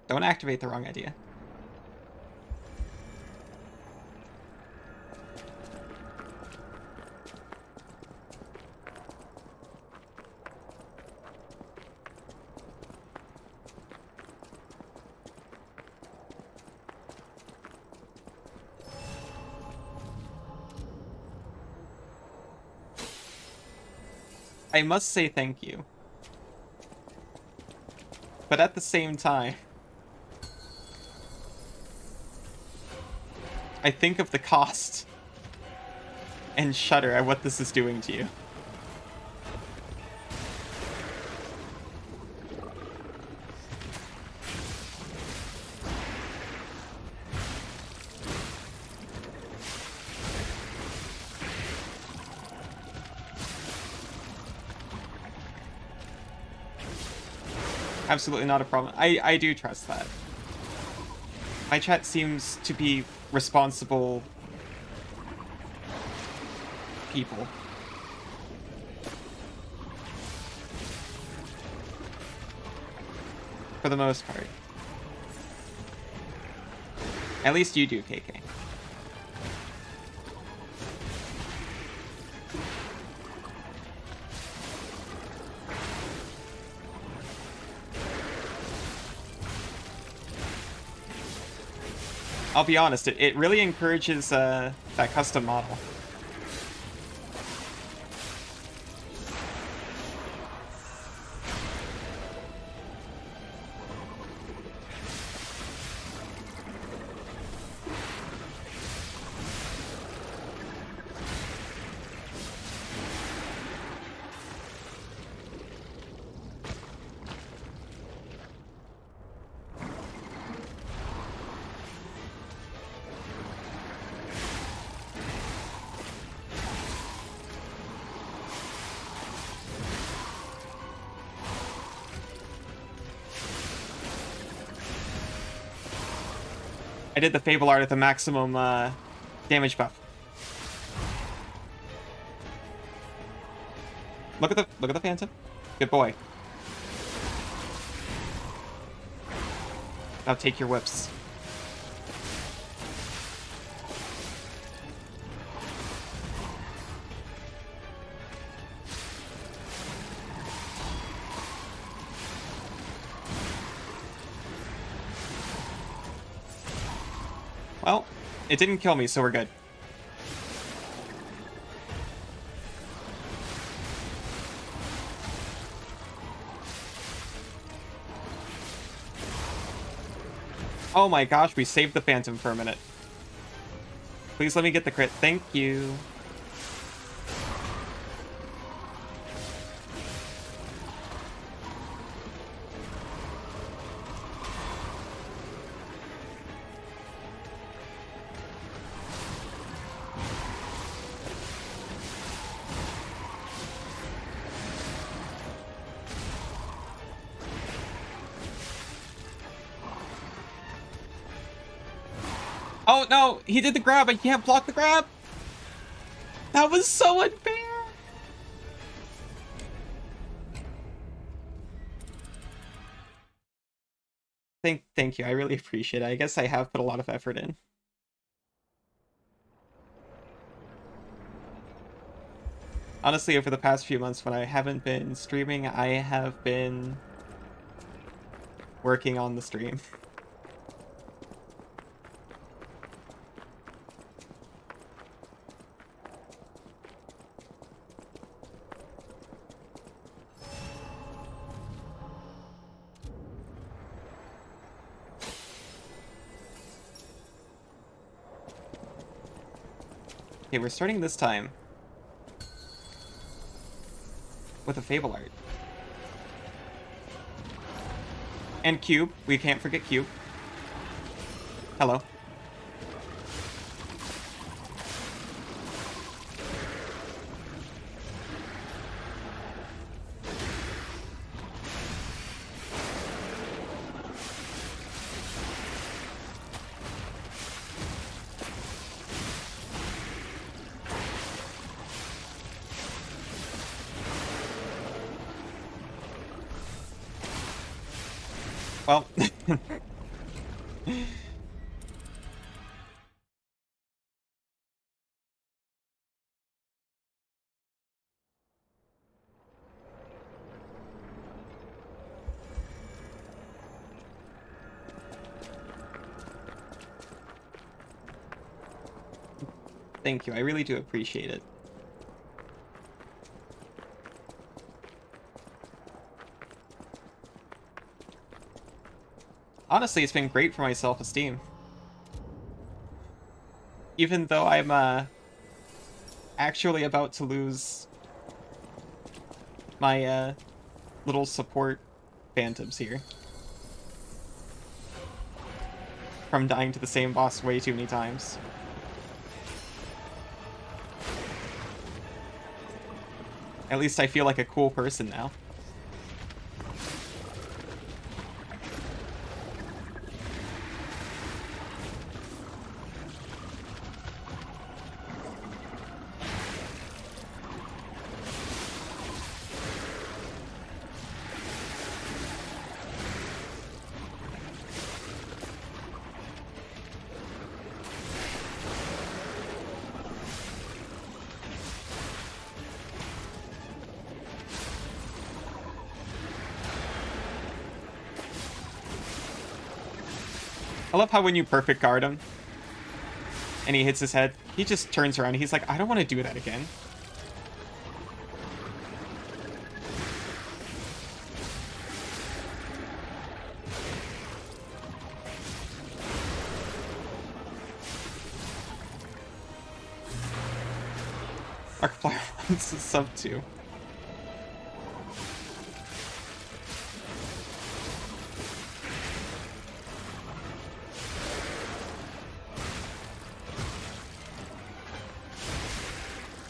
Don't activate the wrong idea. I must say thank you. But at the same time, I think of the cost and shudder at what this is doing to you. Absolutely not a problem. I do trust that. My chat seems to be responsible people. For the most part. At least you do, KK. I'll be honest, it really encourages that custom model. I did the Fable art at the maximum damage buff. Look at the Phantom. Good boy. Now take your whips. Well, it didn't kill me, so we're good. Oh my gosh, we saved the Phantom for a minute. Please let me get the crit. Thank you. Oh no, he did the grab. I can't block the grab. That was so unfair. Thank you. I really appreciate it. I guess I have put a lot of effort in. Honestly, over the past few months when I haven't been streaming, I have been working on the stream. Okay, we're starting this time with a Fable art. And Cube. We can't forget Cube. Hello. Well, thank you. I really do appreciate it. Honestly, it's been great for my self-esteem. Even though I'm actually about to lose my little support phantoms here from dying to the same boss way too many times. At least I feel like a cool person now. I love how when you perfect guard him and he hits his head, he just turns around and he's like, I don't want to do that again. Markiplier wants a sub 2.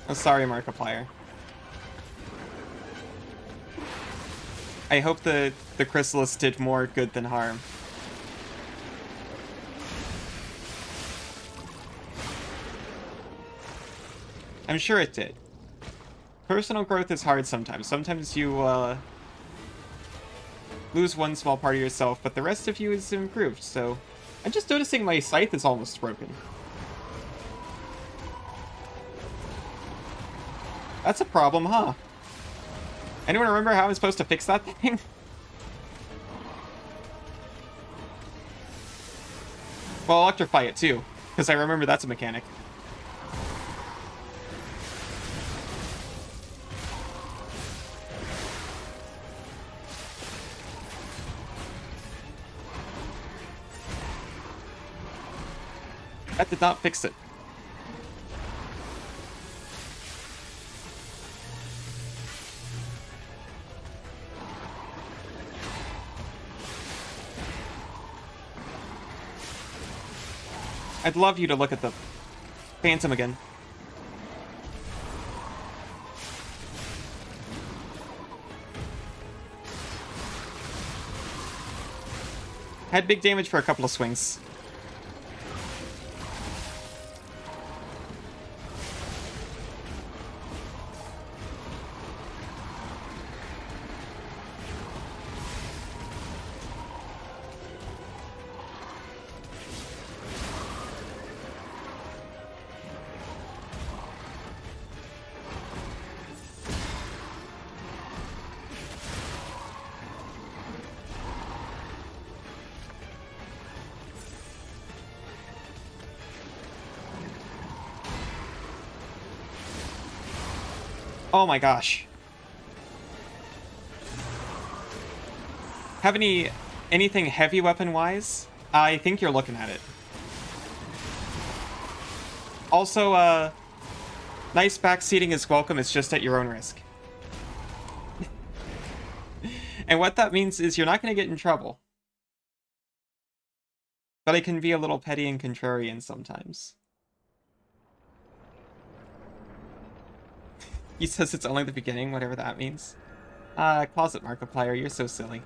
Oh, sorry, Markiplier. I hope the Chrysalis did more good than harm. I'm sure it did. Personal growth is hard sometimes. Sometimes you lose one small part of yourself, but the rest of you is improved, so... I'm just noticing my scythe is almost broken. That's a problem, huh? Anyone remember how I'm supposed to fix that thing? Well, electrify it too, because I remember that's a mechanic. That did not fix it. I'd love you to look at the Phantom again. Had big damage for a couple of swings. Oh my gosh. Have anything heavy weapon-wise? I think you're looking at it. Also, nice backseating is welcome, it's just at your own risk. And what that means is you're not going to get in trouble. But I can be a little petty and contrarian sometimes. He says it's only the beginning, whatever that means. Closet Markiplier, you're so silly.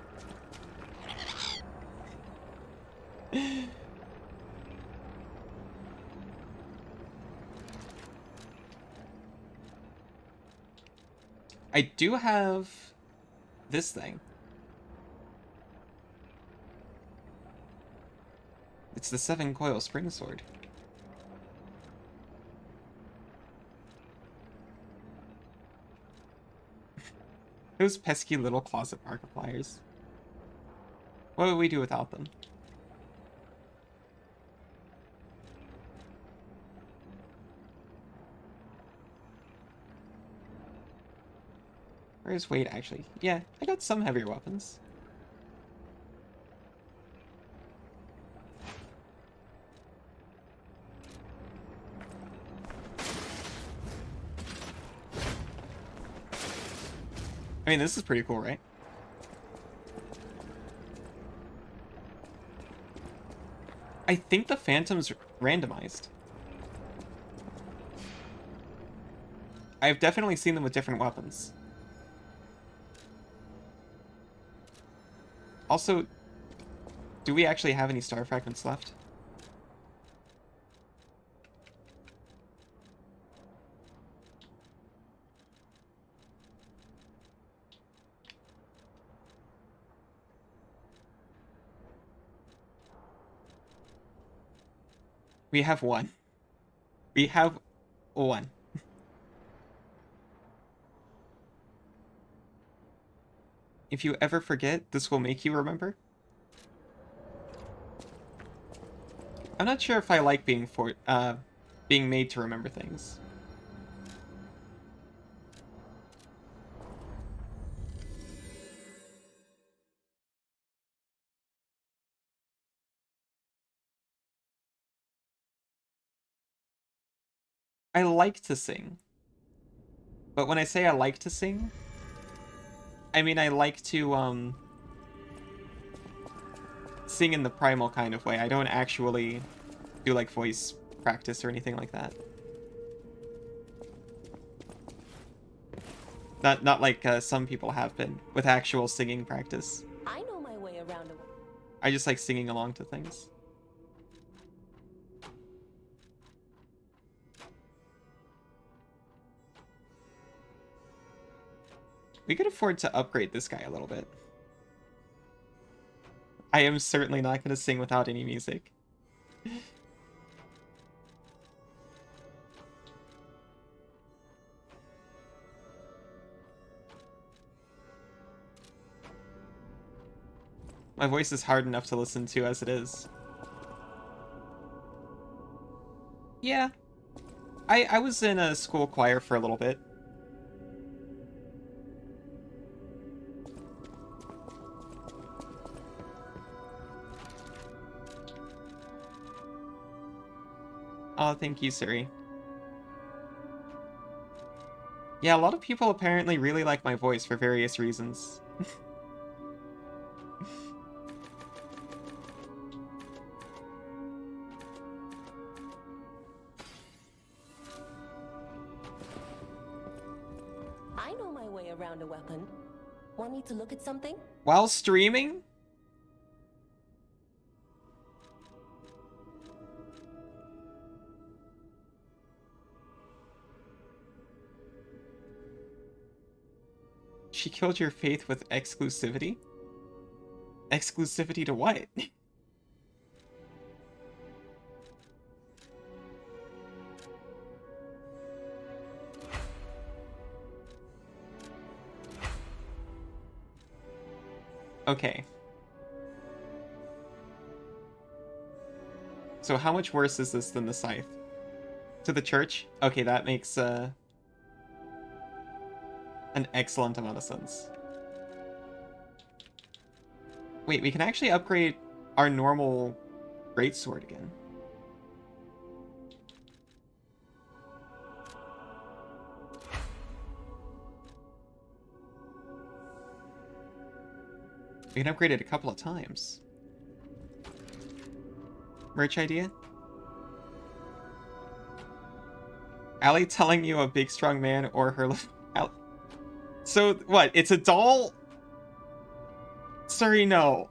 I do have this thing. It's the 7-coil spring sword. Those pesky little closet Markipliers. What would we do without them? Where's Wade actually? Yeah, I got some heavier weapons. I mean, this is pretty cool, right? I think the Phantom's randomized. I've definitely seen them with different weapons. Also, do we actually have any star fragments left? We have one. We have one. If you ever forget, this will make you remember. I'm not sure if I like being made to remember things. I like to sing. But when I say I like to sing, I mean I like to sing in the primal kind of way. I don't actually do like voice practice or anything like that. Not like some people have been with actual singing practice. I know my way around a... I just like singing along to things. We could afford to upgrade this guy a little bit. I am certainly not going to sing without any music. My voice is hard enough to listen to as it is. Yeah. I was in a school choir for a little bit. Oh, thank you, Siri. Yeah, a lot of people apparently really like my voice for various reasons. I know my way around a weapon. Want me to look at something? While streaming? She killed your faith with exclusivity? Exclusivity to what? Okay. So how much worse is this than the scythe? To the church? Okay, that makes an excellent amount of sense. Wait, we can actually upgrade our normal greatsword again. We can upgrade it a couple of times. Merch idea? Allie telling you a big strong man or her... So, what? It's a doll? Sorry, no.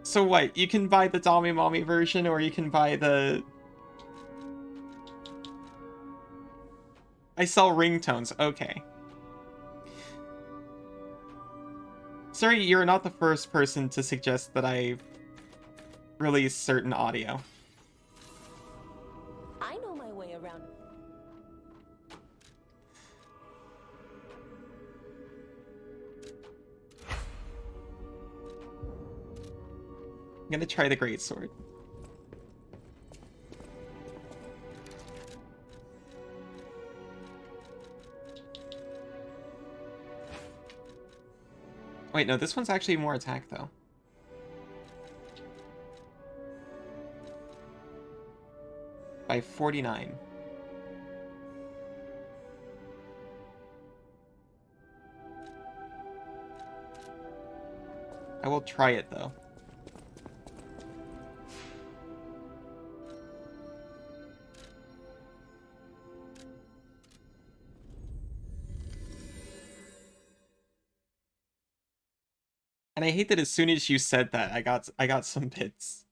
So what? You can buy the Dommy Mommy version or you can buy the... I sell ringtones. Okay. Sorry, you're not the first person to suggest that I release certain audio. I know my way around. I'm gonna try the greatsword. Wait, no, this one's actually more attack, though. By 49. I will try it, though. And I hate that as soon as you said that, I got some bits.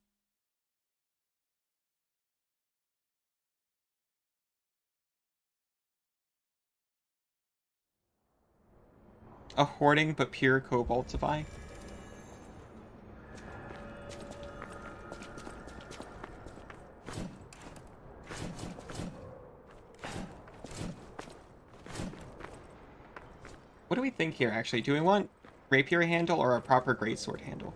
A hoarding but pure cobalt to buy. What do we think here, actually? Do we want rapier handle or a proper greatsword handle?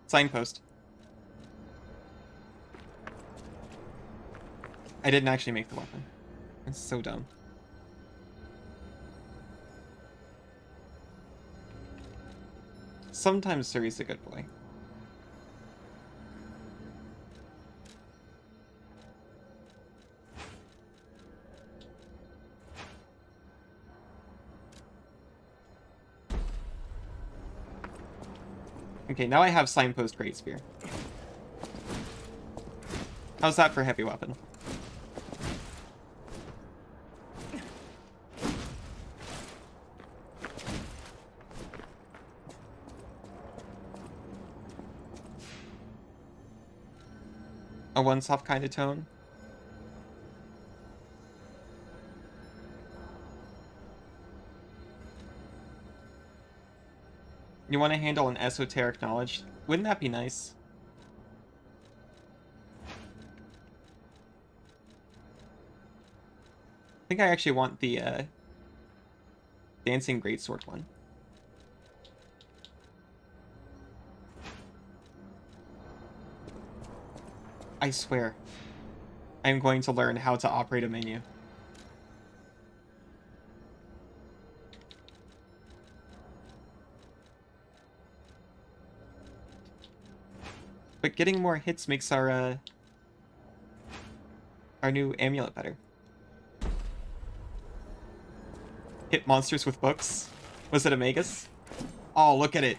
Signpost. I didn't actually make the weapon. It's so dumb. Sometimes Suri's a good boy. Okay, now I have Signpost Great Spear. How's that for heavy weapon? A one-soft kind of tone? You want to handle an esoteric knowledge? Wouldn't that be nice? I think I actually want the Dancing Greatsword one. I swear, I'm going to learn how to operate a menu. But getting more hits makes our new amulet better. Hit monsters with books? Was it a Magus? Oh, look at it.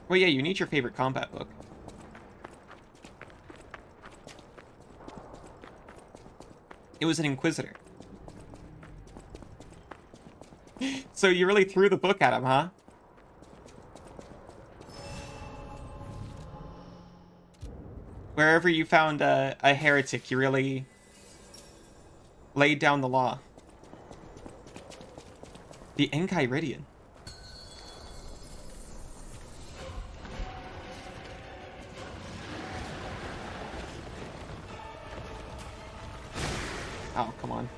Well, yeah, you need your favorite combat book. It was an Inquisitor. So you really threw the book at him, huh? Wherever you found a heretic, you really laid down the law. The Enchiridion. Oh, come on.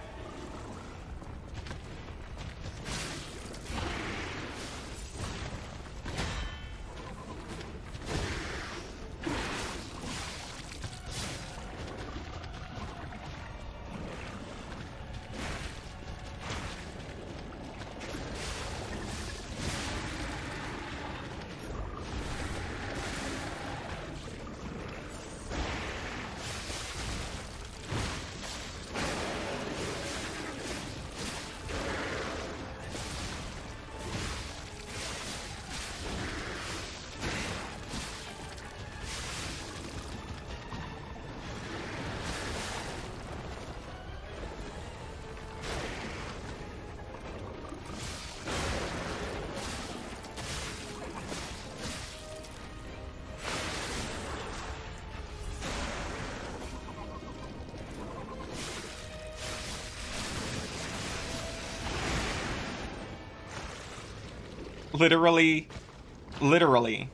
Literally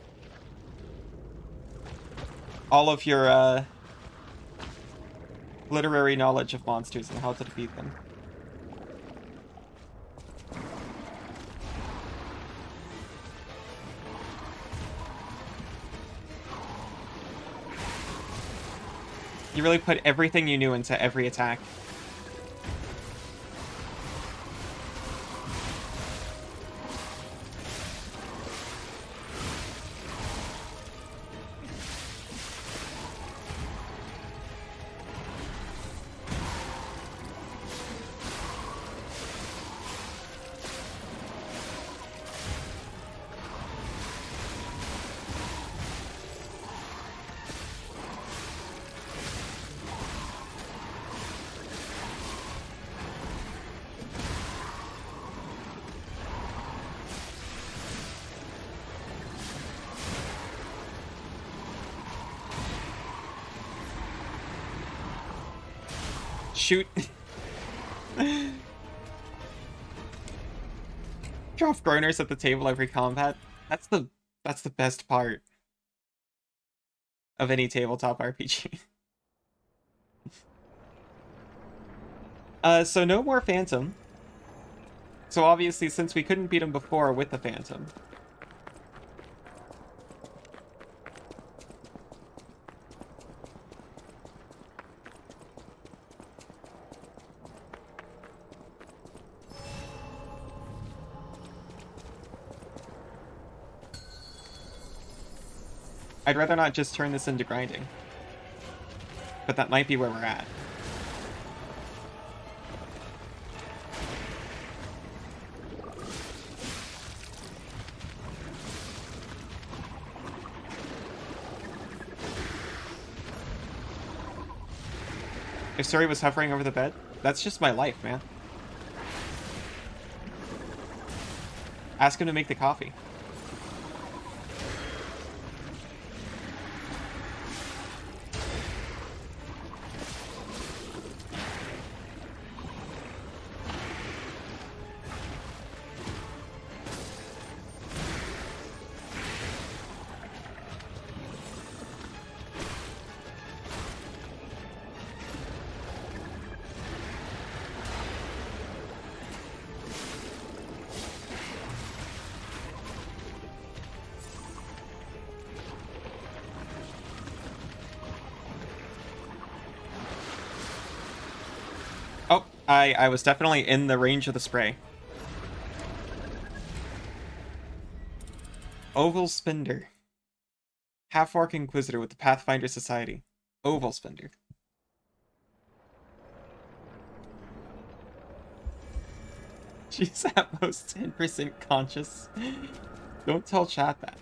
all of your literary knowledge of monsters and how to defeat them. You really put everything you knew into every attack. Shoot. Drop groaners at the table every combat. That's the best part of any tabletop RPG. So no more Phantom. So obviously, since we couldn't beat him before with the Phantom, I'd rather not just turn this into grinding. But that might be where we're at. If Suri was hovering over the bed, that's just my life, man. Ask him to make the coffee. I was definitely in the range of the spray. Oval Spender. Half-Orc Inquisitor with the Pathfinder Society. Oval Spender. She's at most 10% conscious. Don't tell chat that.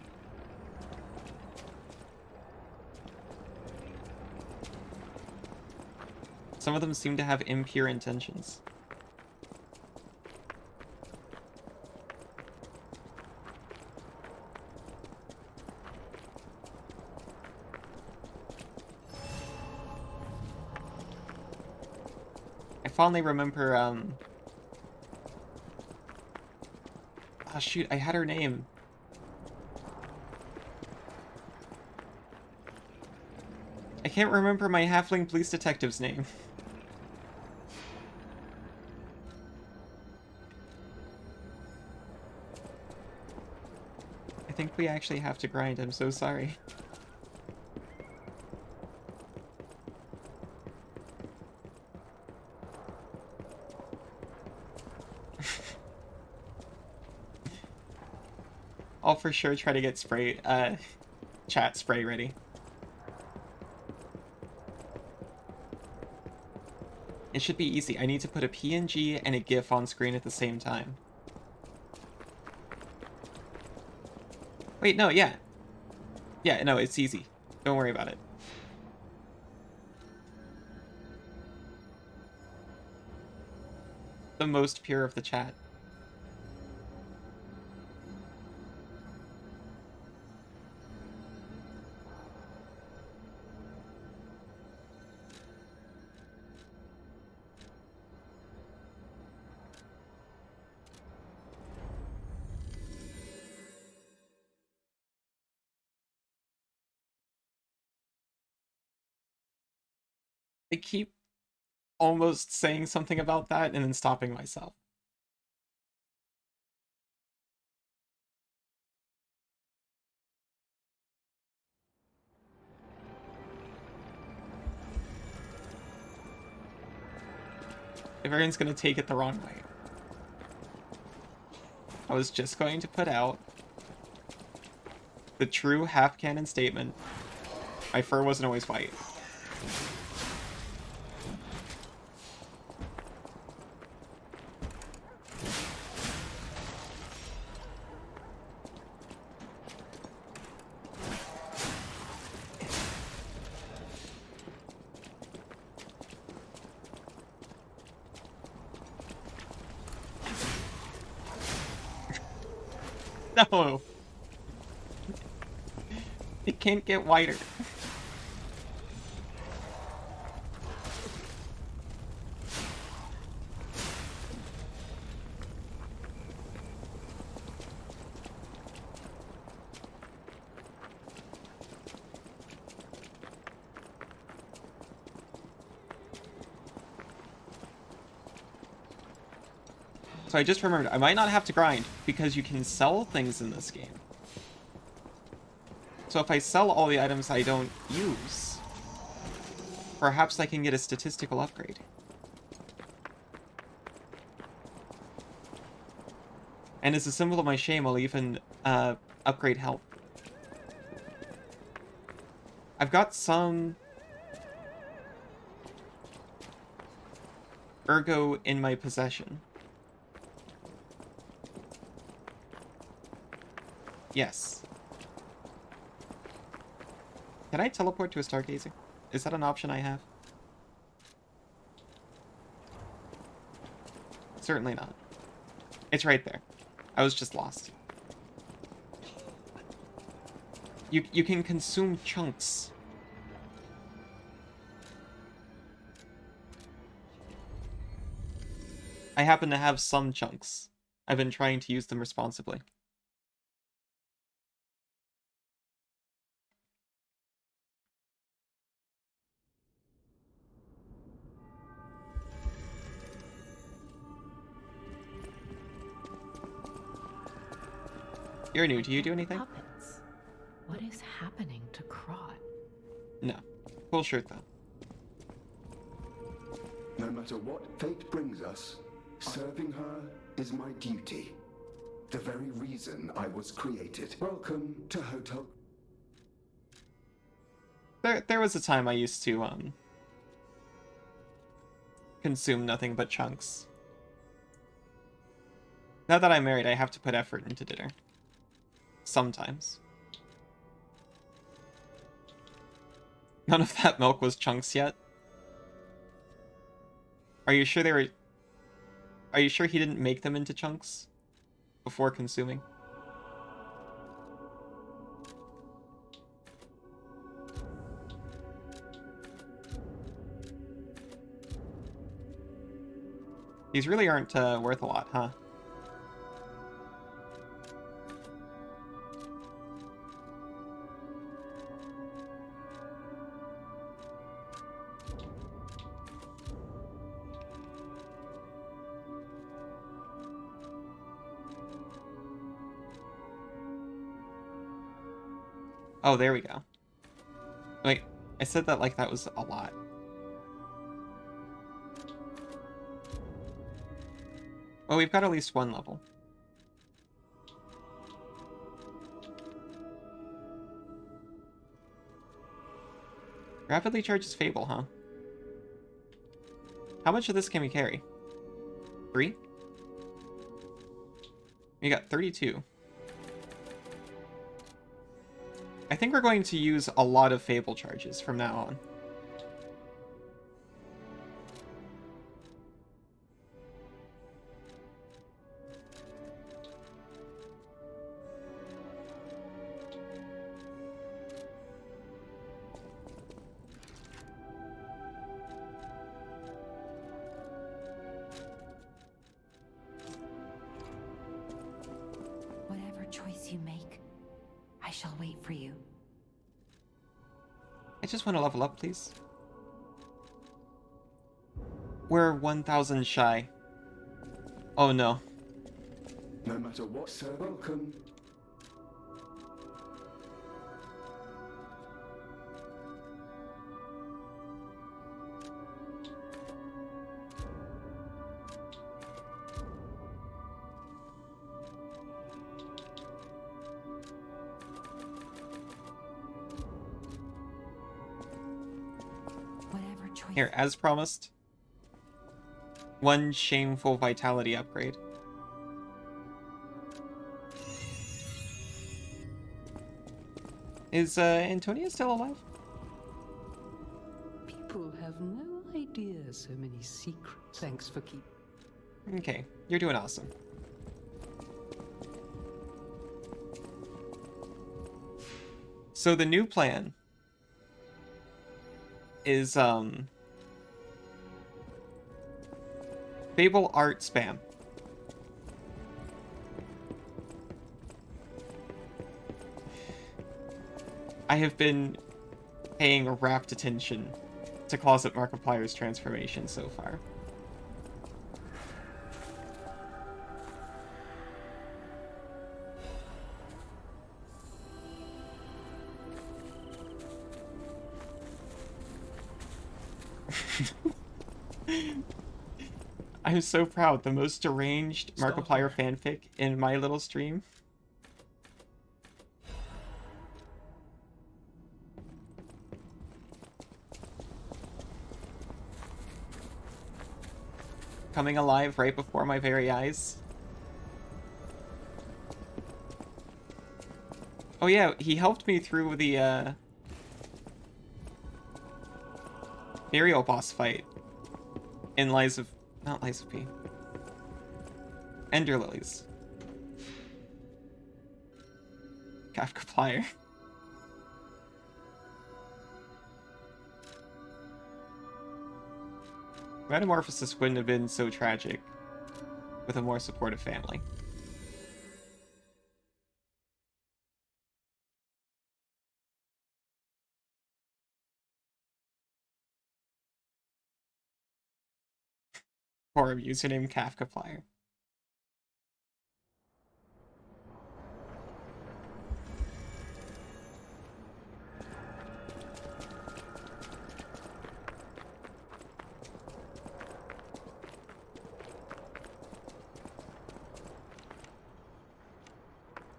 Some of them seem to have impure intentions. I fondly remember, oh shoot, I had her name. I can't remember my halfling police detective's name. I think we actually have to grind, I'm so sorry. I'll for sure try to get chat spray ready. It should be easy. I need to put a PNG and a GIF on screen at the same time. Wait, no, yeah. Yeah, no, it's easy. Don't worry about it. The most pure of the chat. I keep almost saying something about that and then stopping myself. if everyone's gonna take it the wrong way. I was just going to put out the true half-canon statement. My fur wasn't always white. No! It can't get whiter. So I just remembered, I might not have to grind, because you can sell things in this game. So if I sell all the items I don't use, perhaps I can get a statistical upgrade. And as a symbol of my shame, I'll even upgrade health. I've got some ergo in my possession. Yes. Can I teleport to a stargazer? Is that an option I have? Certainly not. It's right there. I was just lost. You can consume chunks. I happen to have some chunks. I've been trying to use them responsibly. You're new. Do you do anything? Puppets. What is happening to Krot? No. Cool shirt, though. No matter what fate brings us, serving her is my duty. The very reason I was created. Welcome to Hotel... There was a time I used to, consume nothing but chunks. Now that I'm married, I have to put effort into dinner. Sometimes. None of that milk was chunks yet. Are you sure they were... Are you sure he didn't make them into chunks before consuming? These really aren't worth a lot, huh? Oh, there we go. Wait, I said that like that was a lot. Well, we've got at least one level. Rapidly charges Fable, huh? How much of this can we carry? 3? We got 32. I think we're going to use a lot of Fable charges from now on. Whatever choice you make, I shall wait for you. I just want to level up, please. We're 1,000 shy. Oh no. No matter what, sir, welcome. Here, as promised, one shameful vitality upgrade. Is Antonia still alive? People have no idea so many secrets. Thanks for keeping. Okay, you're doing awesome. So the new plan is Fable art spam. I have been paying rapt attention to Closet Markiplier's transformation so far. I'm so proud. The most deranged Markiplier fanfic in my little stream. Coming alive right before my very eyes. Oh yeah, he helped me through the burial boss fight in Lies of... not Lies of P. Ender Lilies. Kafkaplier. Metamorphosis wouldn't have been so tragic with a more supportive family. Or username Kafkaplier.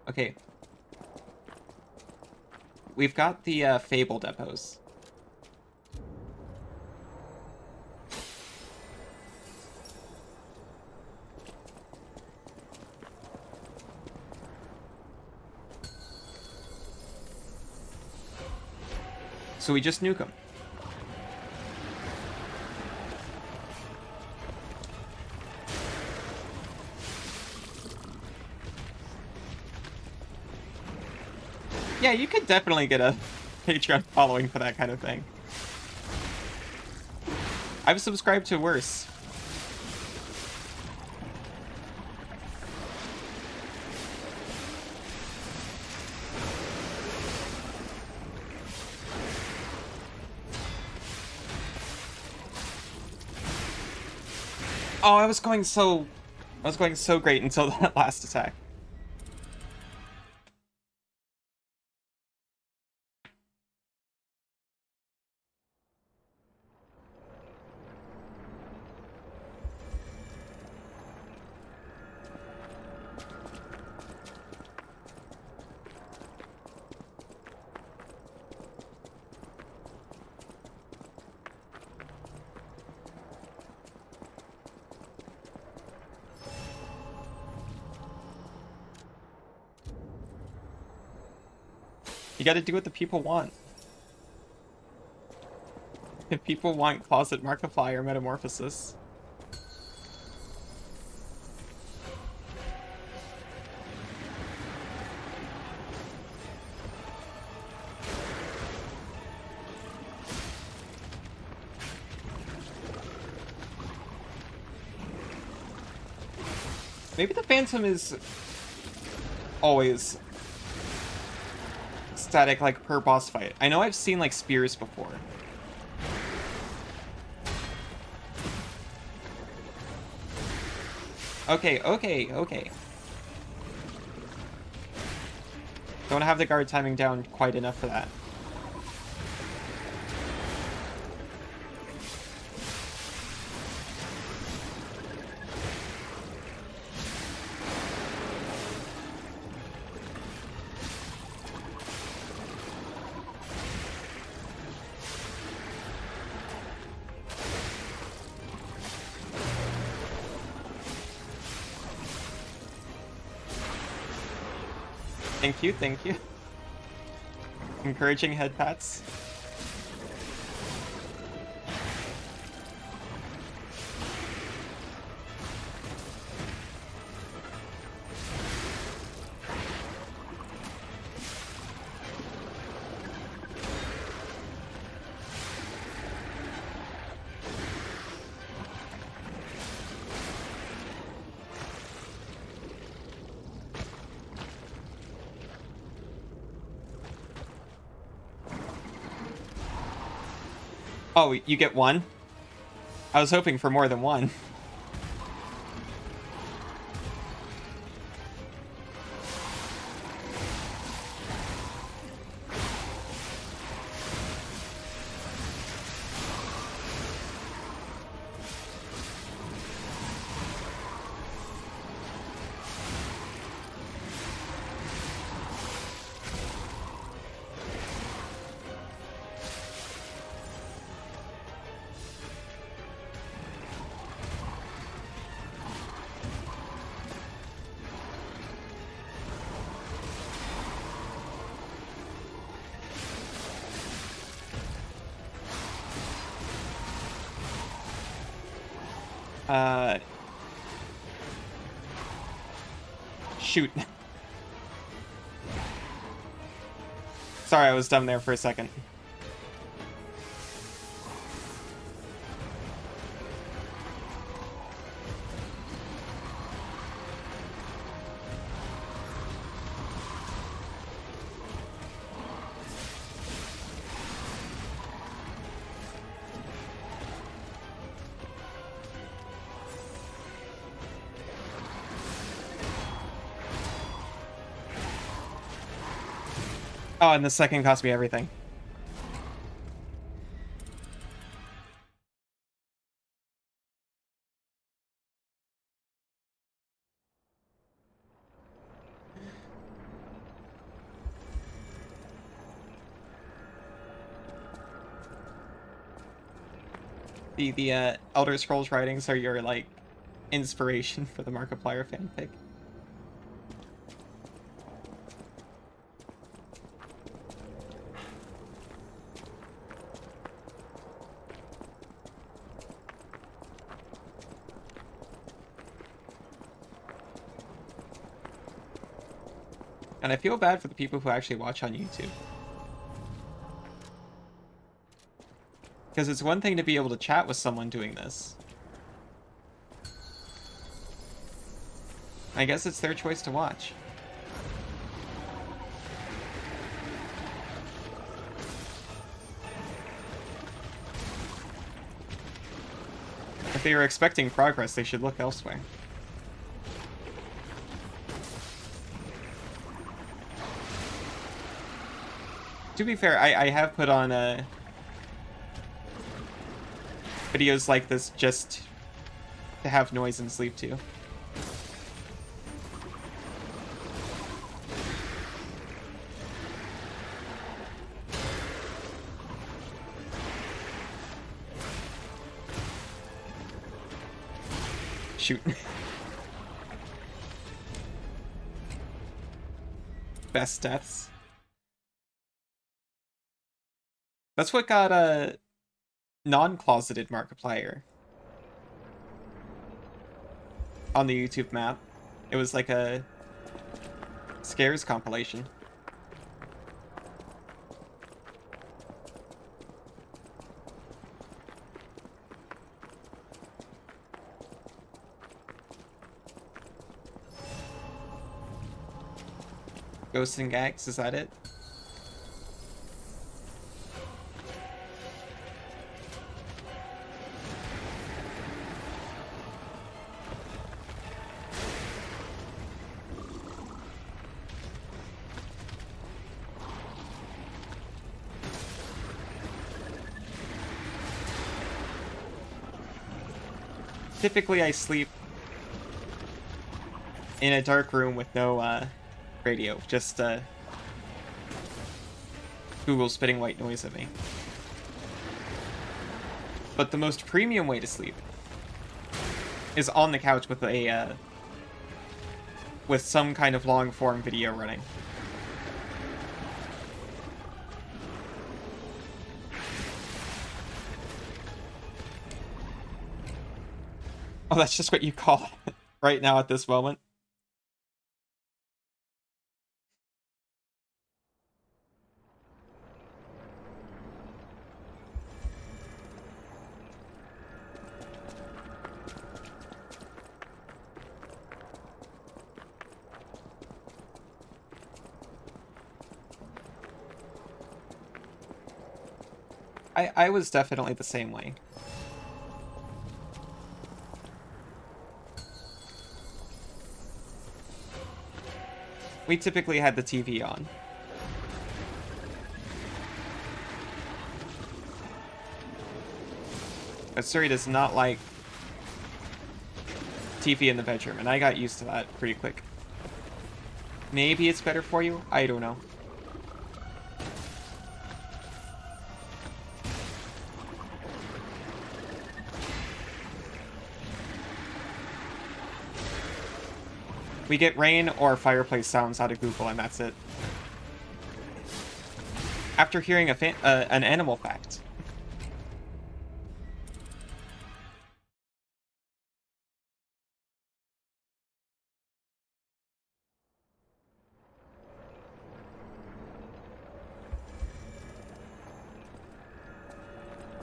Okay. We've got the Fable depots. So we just nuke them. Yeah, you could definitely get a Patreon following for that kind of thing. I've subscribed to worse. Oh, I was going so great until that last attack. You gotta do what the people want. If people want Closet Markiplier Metamorphosis. Maybe the Phantom is always static, like, per boss fight. I know I've seen, like, spears before. Okay. Don't have the guard timing down quite enough for that. Thank you, thank you. Encouraging head pats. Oh, you get one? I was hoping for more than one. Shoot. Sorry, I was dumb there for a second. Oh, and the second cost me everything. The Elder Scrolls writings are your, like, inspiration for the Markiplier fanfic. And I feel bad for the people who actually watch on YouTube. Because it's one thing to be able to chat with someone doing this. I guess it's their choice to watch. If they are expecting progress, they should look elsewhere. To be fair, I have put on videos like this just to have noise and sleep to. Shoot. Best deaths. That's what got a non-closeted Markiplier on the YouTube map. It was like a scares compilation. Ghosts and Gags, is that it? Typically, I sleep in a dark room with no radio, just Google spitting white noise at me. But the most premium way to sleep is on the couch with a with some kind of long form video running. Oh, that's just what you call it right now at this moment. I was definitely the same way. We typically had the TV on. But Suri does not like TV in the bedroom, and I got used to that pretty quick. Maybe it's better for you? I don't know. We get rain or fireplace sounds out of Google, and that's it. After hearing an animal fact.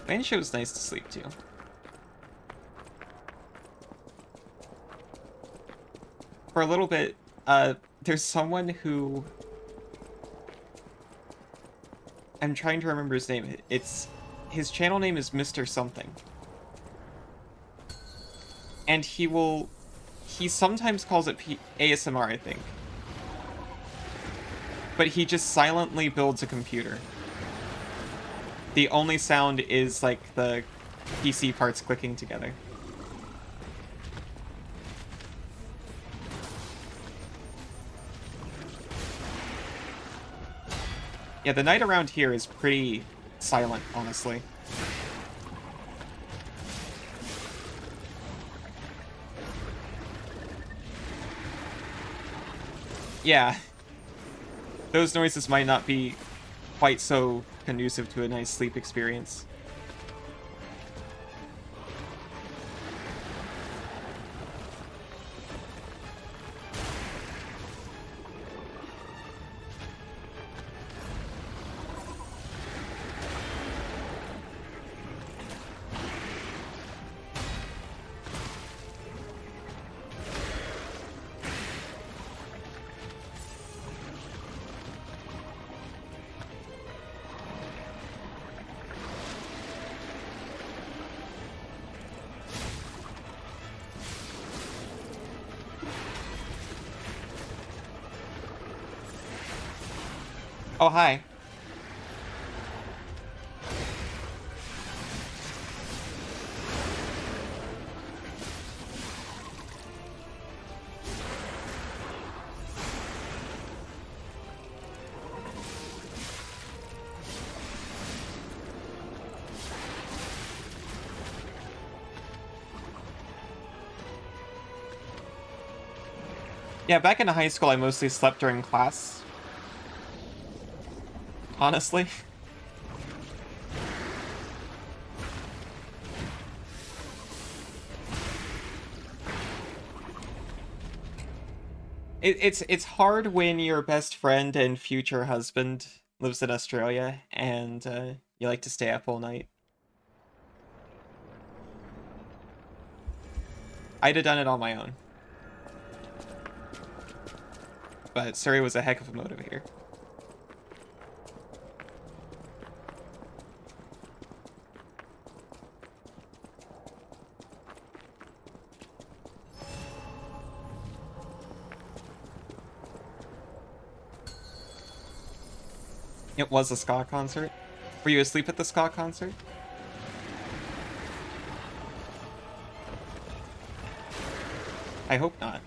Rain show's nice to sleep to. For a little bit, there's someone who... I'm trying to remember his name. His channel name is Mr. Something. And he sometimes calls it ASMR, I think. But he just silently builds a computer. The only sound is like the PC parts clicking together. Yeah, the night around here is pretty silent, honestly. Yeah. Those noises might not be quite so conducive to a nice sleep experience. Oh, hi. Yeah, back in high school, I mostly slept during class. Honestly. It's hard when your best friend and future husband lives in Australia and you like to stay up all night. I'd have done it on my own. But Suri was a heck of a motivator. It was a ska concert? Were you asleep at the ska concert? I hope not.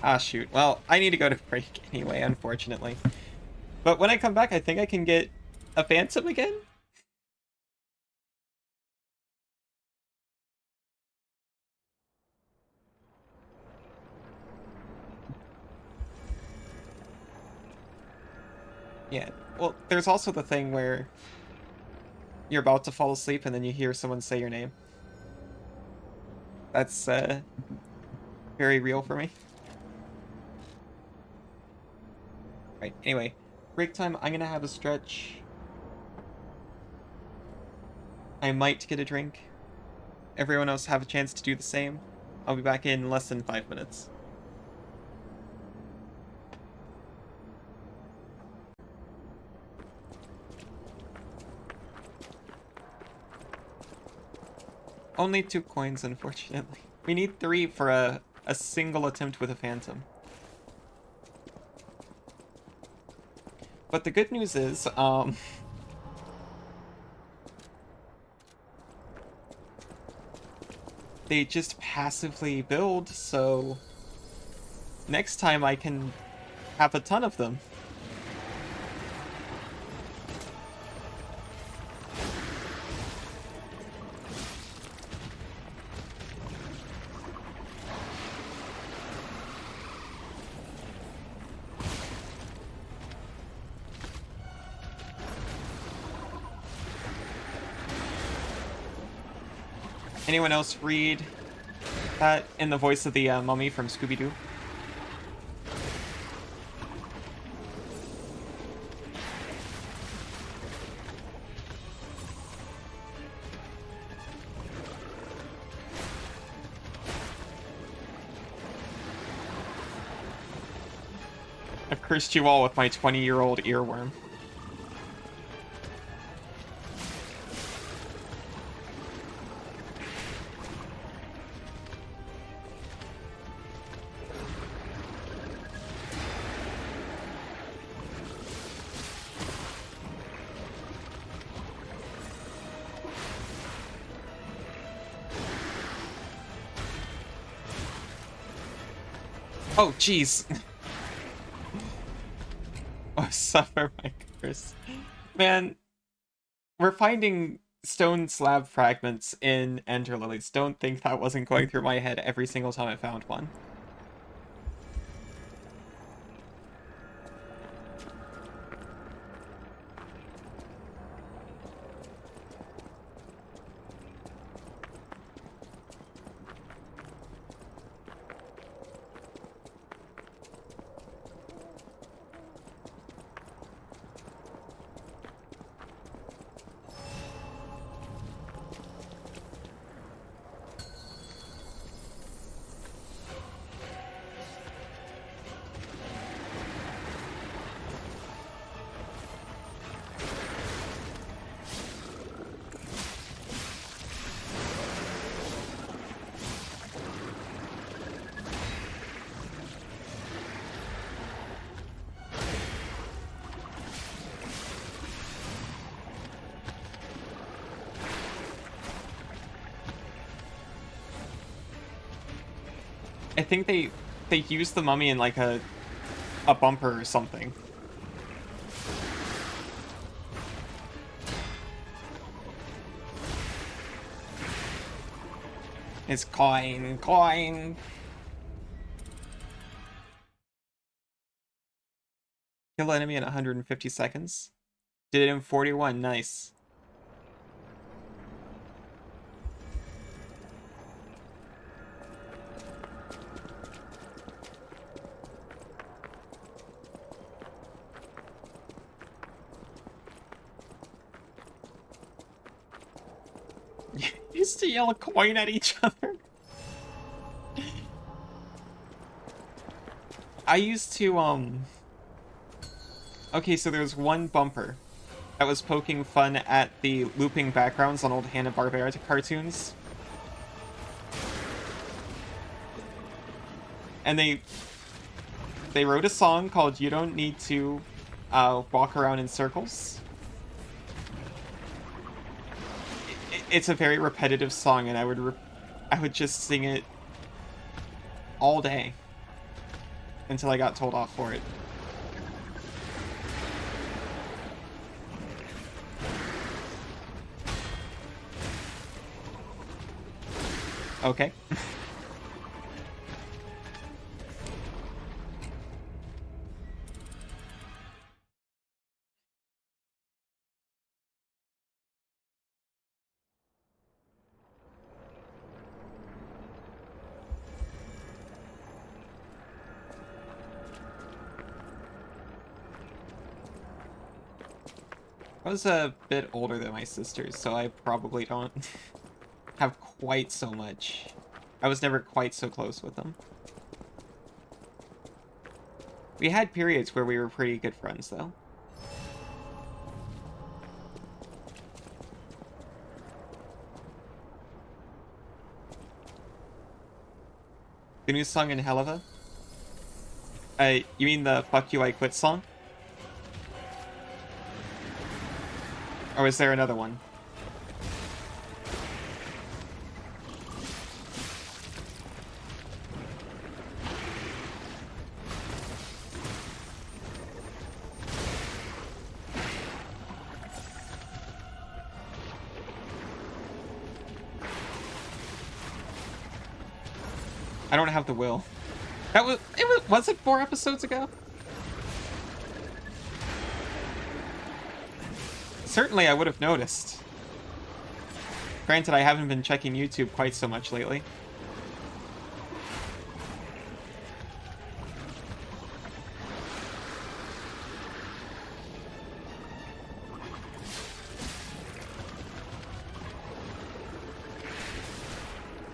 Ah, shoot. Well, I need to go to break anyway, unfortunately. But when I come back, I think I can get a Phantom again? Yeah, well, there's also the thing where you're about to fall asleep and then you hear someone say your name. That's, very real for me. Right, anyway, break time, I'm gonna have a stretch. I might get a drink. Everyone else have a chance to do the same. I'll be back in less than 5 minutes. Only 2 coins, unfortunately. We need 3 for a single attempt with a Phantom. But the good news is, they just passively build, so next time I can have a ton of them. Anyone else read that in the voice of the mummy from Scooby-Doo? I've cursed you all with my 20-year-old earworm. Oh, jeez. Oh, suffer my curse. Man, we're finding stone slab fragments in Ender Lilies. Don't think that wasn't going through my head every single time I found one. I think they used the mummy in like a bumper or something. It's coin. Kill enemy in 150 seconds. Did it in 41, nice. Used to yell a coin at each other. I used to, okay, so there's one bumper that was poking fun at the looping backgrounds on old Hanna-Barbera cartoons. And they wrote a song called You Don't Need to Walk Around in Circles. It's a very repetitive song, and I would just sing it all day until I got told off for it. Okay. I was a bit older than my sisters, so I probably don't have quite so much. I was never quite so close with them. We had periods where we were pretty good friends, though. The new song in Helava? You mean the Fuck You I Quit song? Or is there another one? I don't have the will. Was it 4 episodes ago? Certainly I would have noticed. Granted, I haven't been checking YouTube quite so much lately.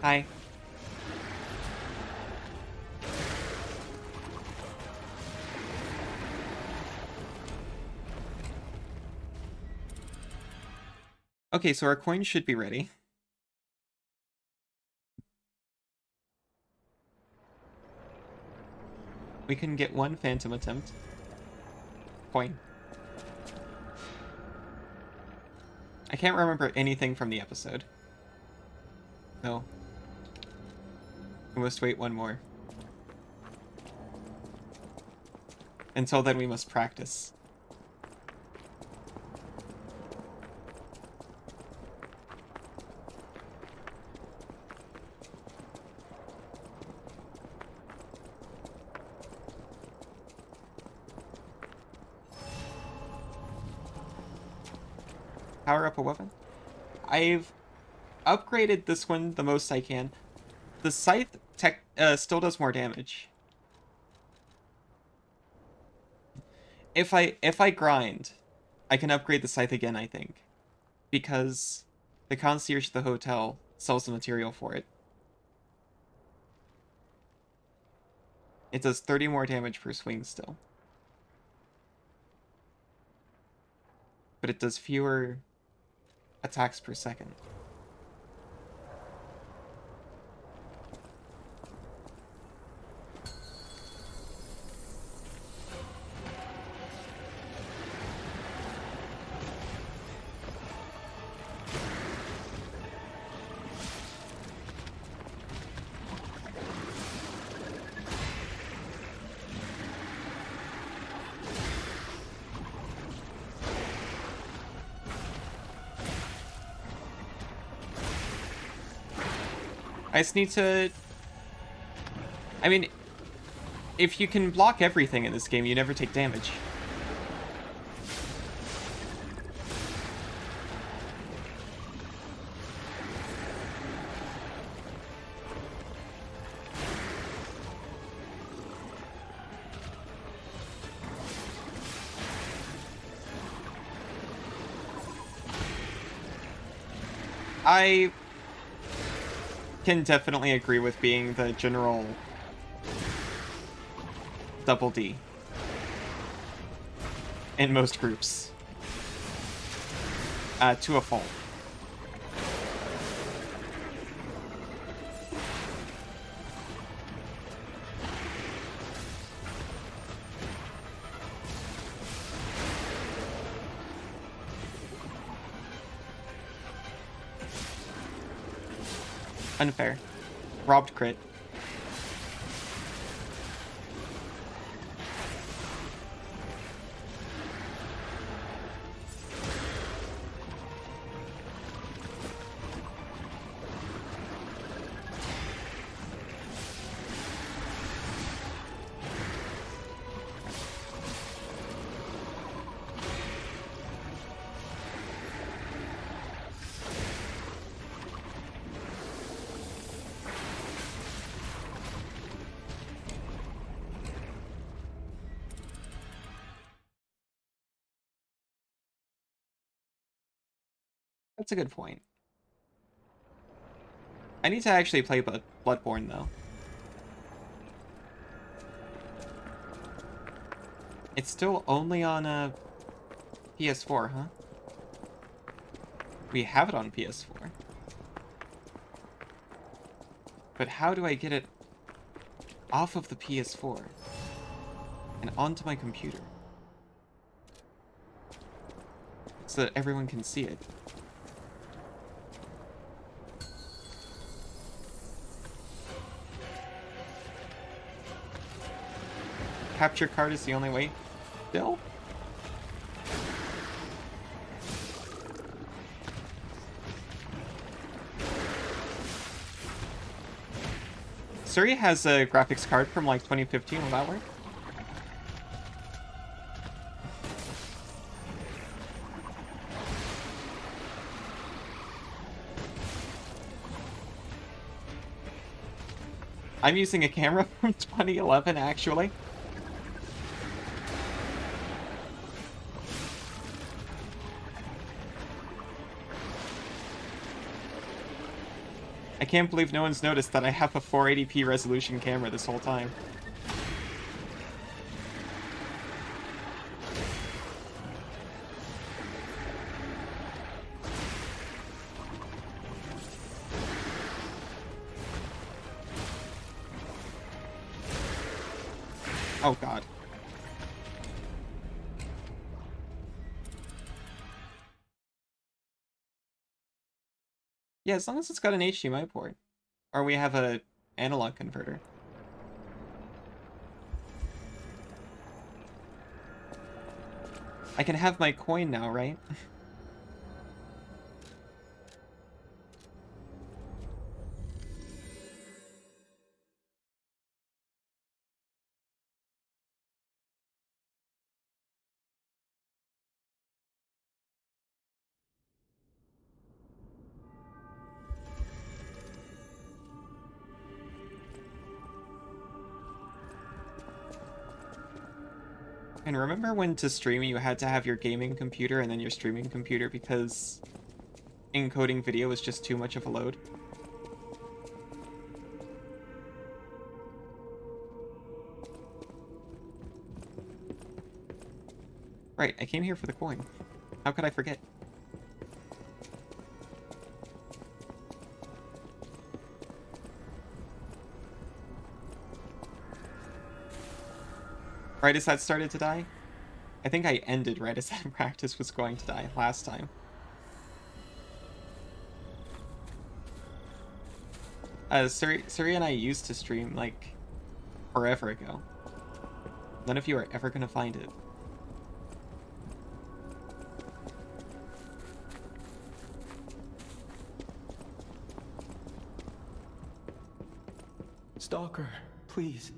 Hi. Okay, so our coins should be ready. We can get 1 phantom attempt. Coin. I can't remember anything from the episode. No. We must wait 1 more. Until then, we must practice. Power up a weapon? I've upgraded this one the most I can. The scythe still does more damage. If I grind, I can upgrade the scythe again, I think. Because the concierge at the hotel sells the material for it. It does 30 more damage per swing still. But it does fewer attacks per second. I just need to... I mean, if you can block everything in this game, you never take damage. I can definitely agree with being the general double D in most groups. To a fault. Unfair. Robbed crit. That's a good point. I need to actually play Bloodborne, though. It's still only on PS4, huh? We have it on PS4. But how do I get it off of the PS4 and onto my computer so that everyone can see it? Capture card is the only way. Bill? Suri has a graphics card from like 2015. Will that work? I'm using a camera from 2011, actually. I can't believe no one's noticed that I have a 480p resolution camera this whole time. Oh god. Yeah, as long as it's got an HDMI port. Or we have a analog converter. I can have my coin now, right? And remember when to stream you had to have your gaming computer and then your streaming computer because encoding video was just too much of a load? Right, I came here for the coin. How could I forget? Right as that started to die? I think I ended right as that practice was going to die last time. Suri and I used to stream, like, forever ago. None of you are ever gonna find it. Stalker, please.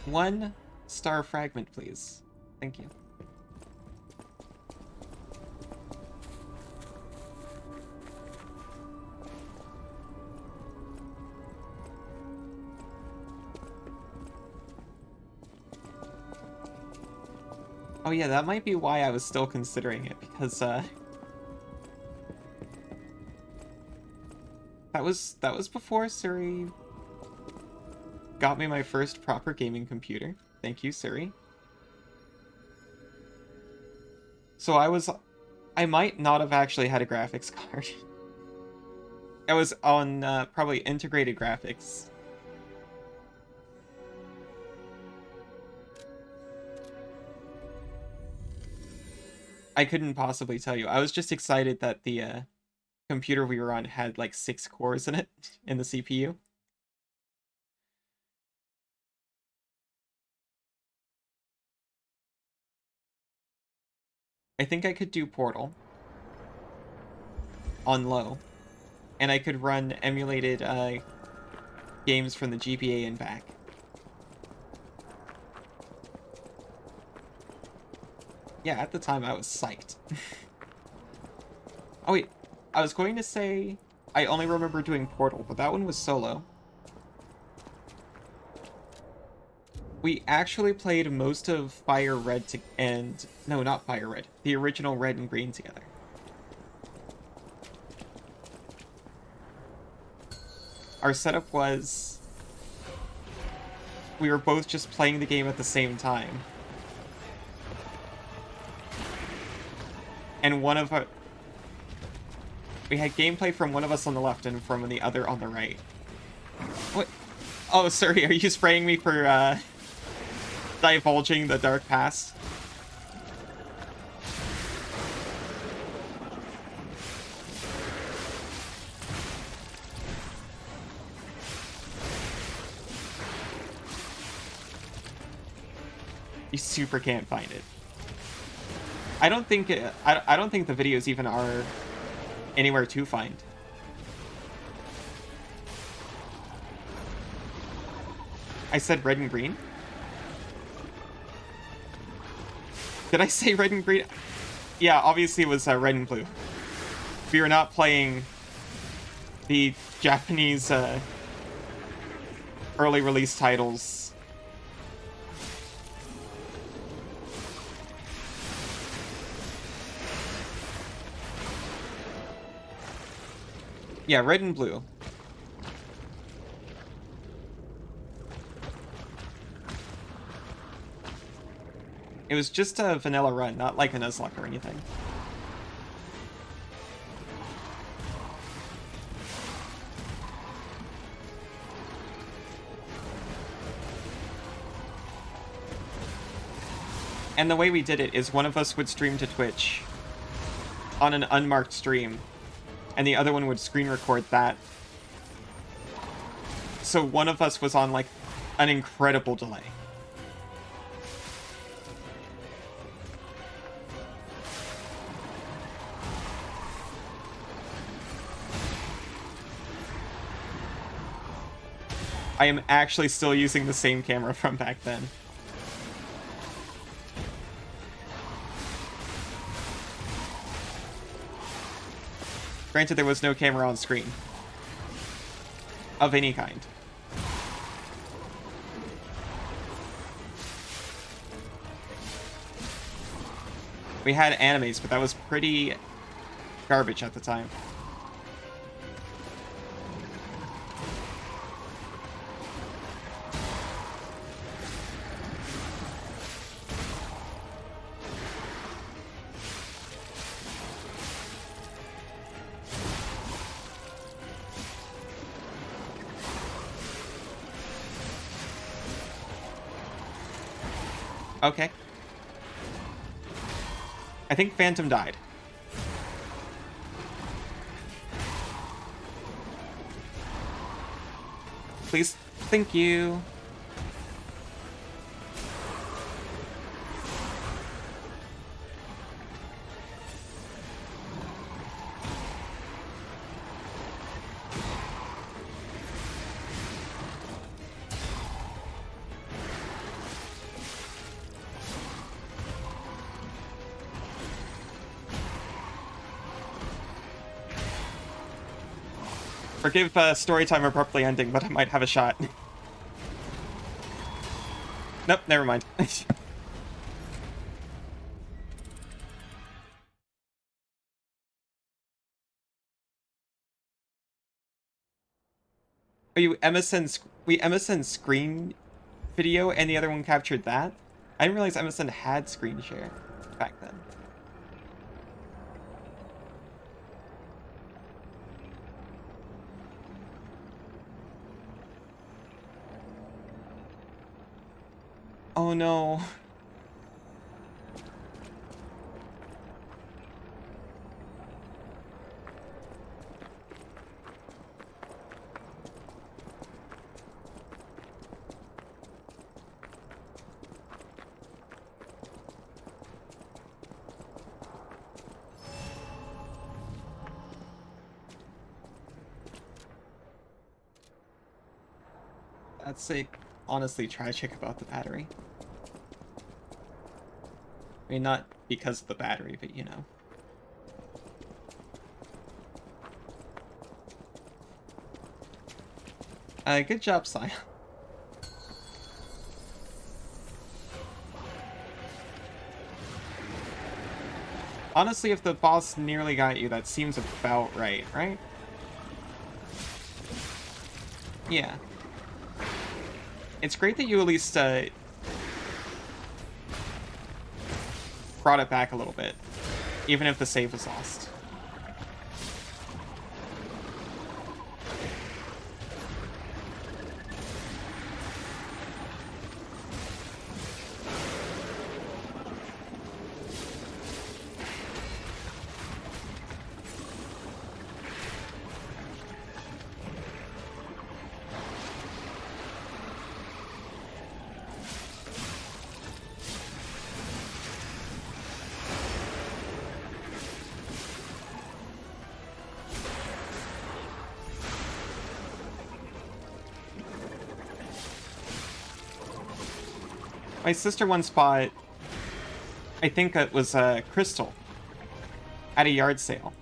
1 star fragment, please. Thank you. Oh yeah, that might be why I was still considering it, because that was before Suri got me my first proper gaming computer. Thank you, Suri. So I might not have actually had a graphics card. I was on probably integrated graphics. I couldn't possibly tell you. I was just excited that the computer we were on had like 6 cores in it, in the CPU. I think I could do Portal on low, and I could run emulated games from the GBA and back. Yeah, at the time I was psyched. Oh wait, I was going to say I only remember doing Portal, but that one was solo. We actually played most of Fire Red and... No, not Fire Red. The original Red and Green together. Our setup was... We were both just playing the game at the same time. And one of our... We had gameplay from one of us on the left and from the other on the right. What? Oh, sorry, are you spraying me for, divulging the dark past? You super can't find it. I don't think I don't think the videos even are anywhere to find. I said red and green? Did I say red and green? Yeah, obviously it was red and blue. We were not playing the Japanese early release titles. Yeah, red and blue. It was just a vanilla run, not like a Nuzlocke or anything. And the way we did it is one of us would stream to Twitch on an unmarked stream, and the other one would screen record that. So one of us was on, like, an incredible delay. I am actually still using the same camera from back then. Granted, there was no camera on screen. Of any kind. We had animes, but that was pretty garbage at the time. Okay. I think Phantom died. Please, thank you. Forgive storytime abruptly ending, but I might have a shot. Nope, never mind. Are you MSN? We MSN screen video, and the other one captured that? I didn't realize MSN had screen share back then. Oh no. That's honestly tragic about the battery. I mean, not because of the battery, but you know. Good job, Sion. Honestly, if the boss nearly got you, that seems about right, right? Yeah. It's great that you at least brought it back a little bit, even if the save was lost. My sister once bought, I think it was a crystal, at a yard sale,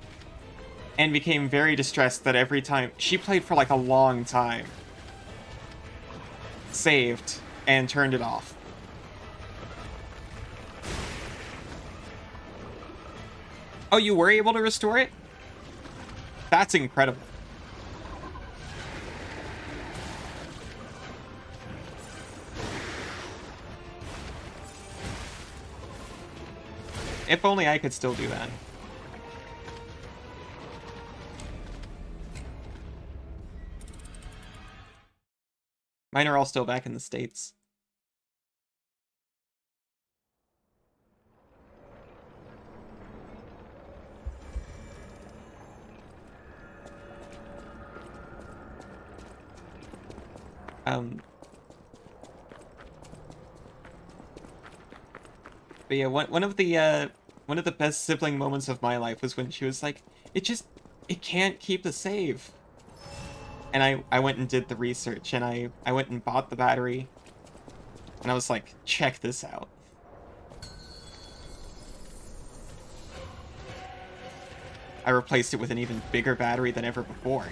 and became very distressed that every time she played for like a long time, saved, and turned it off. Oh, you were able to restore it? That's incredible. If only I could still do that. Mine are all still back in the States. But yeah, one of the best sibling moments of my life was when she was like, it can't keep the save. And I went and did the research, and I went and bought the battery, and I was like, check this out. I replaced it with an even bigger battery than ever before.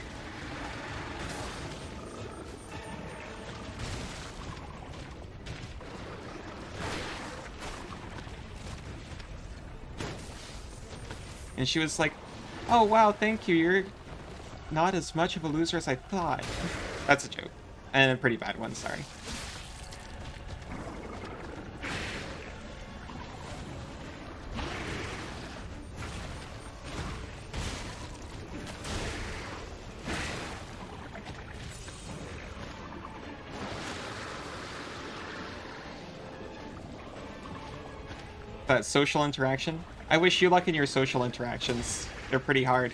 And she was like, oh wow, thank you, you're not as much of a loser as I thought. That's a joke. And a pretty bad one, sorry. That social interaction? I wish you luck in your social interactions. They're pretty hard.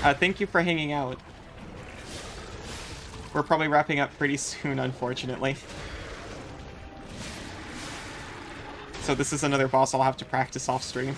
Thank you for hanging out. We're probably wrapping up pretty soon, unfortunately. So this is another boss I'll have to practice off stream.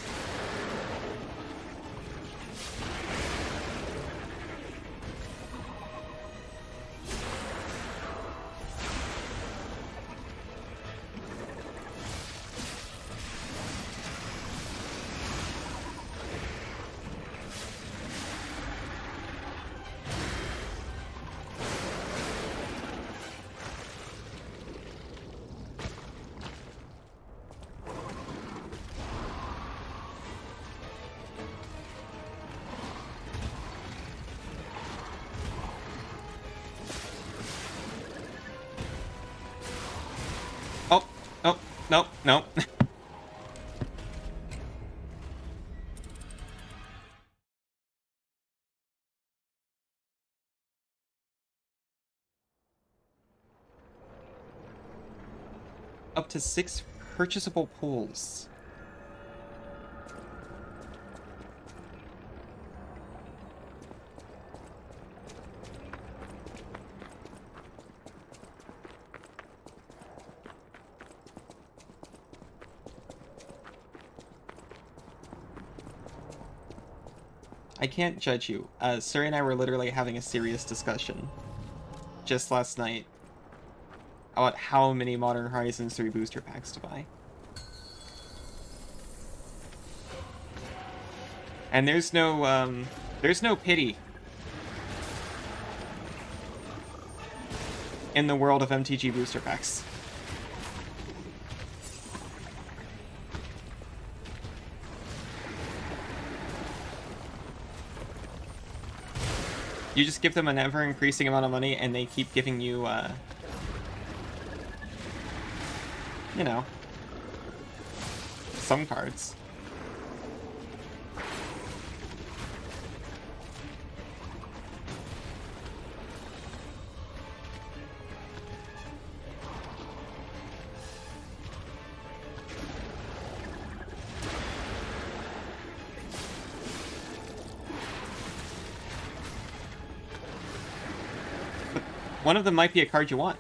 No. Up to 6 purchasable pools. I can't judge you. Suri and I were literally having a serious discussion just last night about how many Modern Horizons 3 booster packs to buy. And there's no pity in the world of MTG booster packs. You just give them an ever-increasing amount of money, and they keep giving you, you know, some cards. One of them might be a card you want.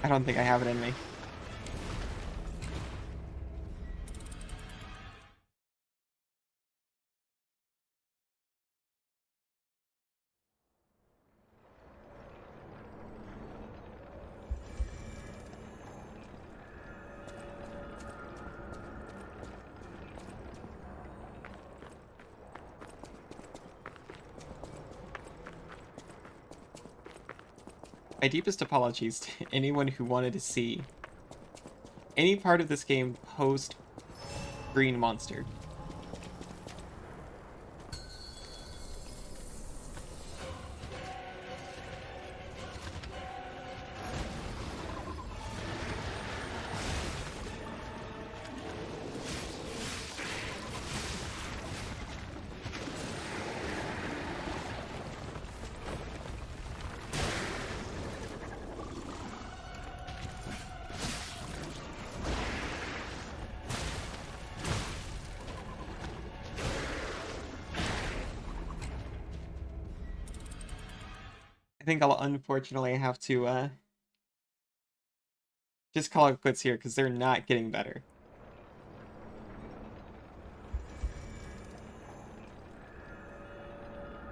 I don't think I have it in me. My deepest apologies to anyone who wanted to see any part of this game post Green Monster. I think I'll unfortunately have to just call it quits here because they're not getting better.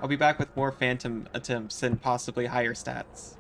I'll be back with more Phantom attempts and possibly higher stats.